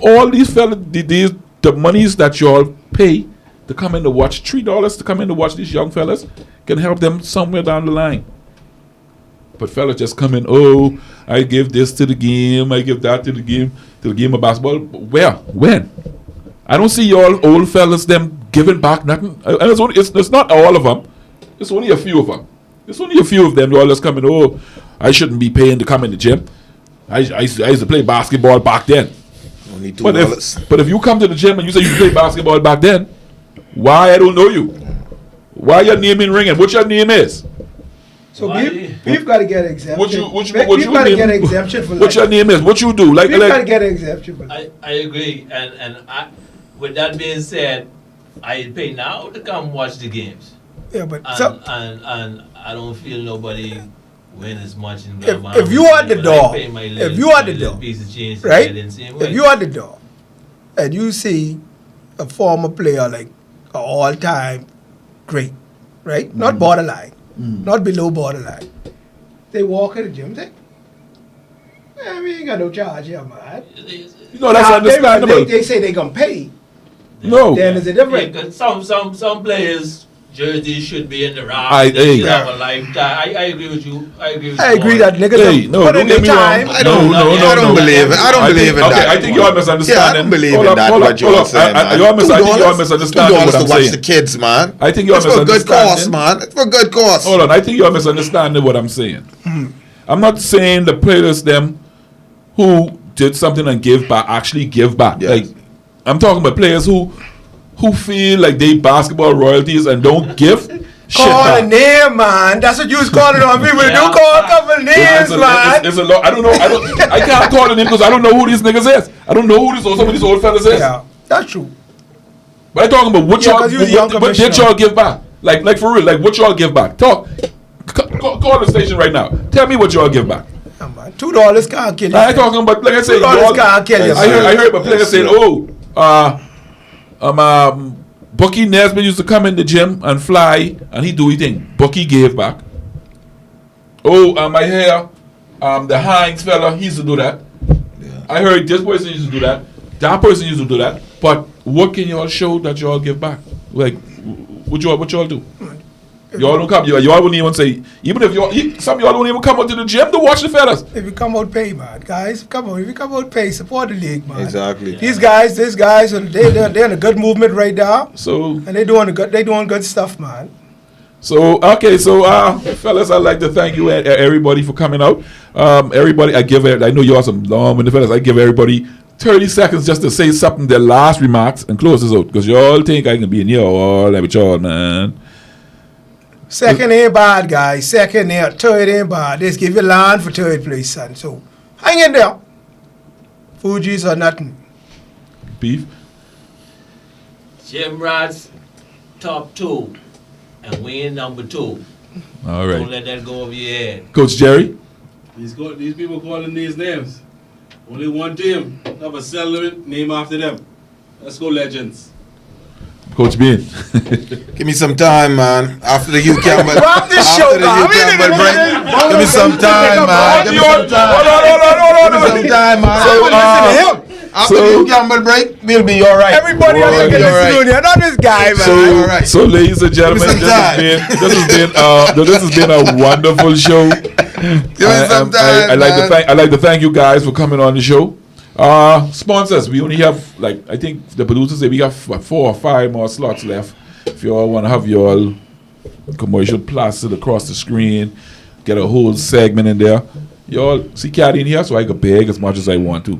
All these fellas, the monies that y'all pay to come in to watch, $3 to come in to watch these young fellas can help them somewhere down the line. But fellas just come in, I give this to the game, I give that to the game of basketball. Where? When? I don't see y'all old fellas them giving back nothing. And it's not all of them. It's only a few of them. It's only a few of them. They all just come in, I shouldn't be paying to come in the gym. I used to play basketball back then. Only $2. But if you come to the gym and you say you play basketball back then, why I don't know you? Why your name ain't ringing? What your name is? So we've got to get an exemption. We've got to get an exemption for that. What your name is? What you do? We've got to get an exemption for that. I agree, and with that being said, I pay now to come watch the games. Yeah, but and I don't feel nobody win as much in if you are the door, if you are the door, right? If you are the door, and you see a former player like an all-time great, right? Not borderline, not below borderline. They walk in the gym, say, we ain't got no charge here, man. No, that's understandable. They say they gonna pay. No. Then there's a difference. Yeah, some players' jerseys should be in the roster. I agree with you. I agree that niggas put in their time. I don't believe it. I don't believe in that. Okay, I think y'all misunderstanding. Yeah, I don't believe in that. What you're saying, man. I think y'all misunderstanding what I'm $2 to watch saying. the kids, man. I think y'all It's for a good misunderstanding. cause, man. It's for a good cause. Hold on, I think y'all misunderstanding what I'm saying. I'm not saying the players them who did something and give back actually give back. Yes. Like I'm talking about players who feel like they basketball royalties and don't give shit Call back. a name, man. That's what you was calling on people. You call a couple names, man. It's a lot. I don't know. I can't call a name because I don't know who these niggas is. I don't know who some of these old fellas is. Yeah, that's true. But I'm talking about what y'all did y'all give back? Like for real, like what y'all give back? Talk. Call the station right now. Tell me what y'all give back. $2 can't kill you. I talking about, like I said, $2 can't kill you. I heard a player saying, Bucky Nesbitt used to come in the gym and fly, and he do his thing. Bucky gave back. I hear the Hines fella, he used to do that. Yeah. I heard this person used to do that. That person used to do that. But what can y'all show that y'all give back? Like, what y'all do? Y'all don't come. Y'all wouldn't even say. Even if some of y'all don't even come out to the gym to watch the fellas. If you come out pay, man, guys, come on. If you come out pay, support the league, man. Exactly. These guys, they're in a good movement right now. So and they doing good stuff, man. So fellas, I'd like to thank you everybody for coming out. Everybody, I know y'all some long-winded fellas. I give everybody 30 seconds just to say something, their last remarks, and close this out because y'all think I can be in here all with y'all, man. Second ain't bad, guys. Second ain't, third ain't bad. Just give you land for third place, son. So hang in there. Fuji's or nothing. Beef. Jim Rod's top 2, and we in number 2. All right. Don't let that go over your head. Coach Jerry. These people calling these names. Only one team have a cell limit name after them. Let's go, Legends. Coach Bean. Give me some time, man. After the Hugh Campbell. Wrap this show, man. Give me some time, man. Give me some time, man. After the Hugh Campbell break, we'll be all right. Everybody else is listening. You're not this guy, man. So, ladies and gentlemen, this has been a wonderful show. I'd like to thank you guys for coming on the show. Sponsors, we only have, I think the producers say we have 4 or 5 more slots left. If you all want to have your commercial plastered across the screen, get a whole segment in there. Y'all see Caddy in here, so I can beg as much as I want to.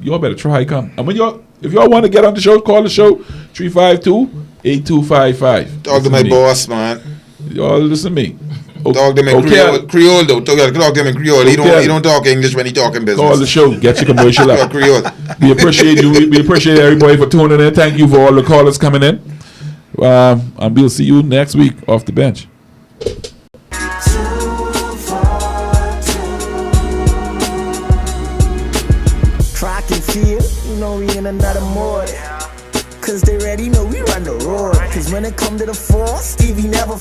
Y'all better try come. And if y'all want to get on the show, call the show 352-8255. Talk to my boss, man. Y'all listen to me. Talk them in Creole though. Talk them in Creole. He don't talk English when he talking business. Call the show. Get your commercial up. Creole. We appreciate you. We appreciate everybody for tuning in. Thank you for all the callers coming in. And we'll see you next week off the bench. Track and field, we in another mode. Cause they already know we run the road. Cause when it come to the force, Stevie never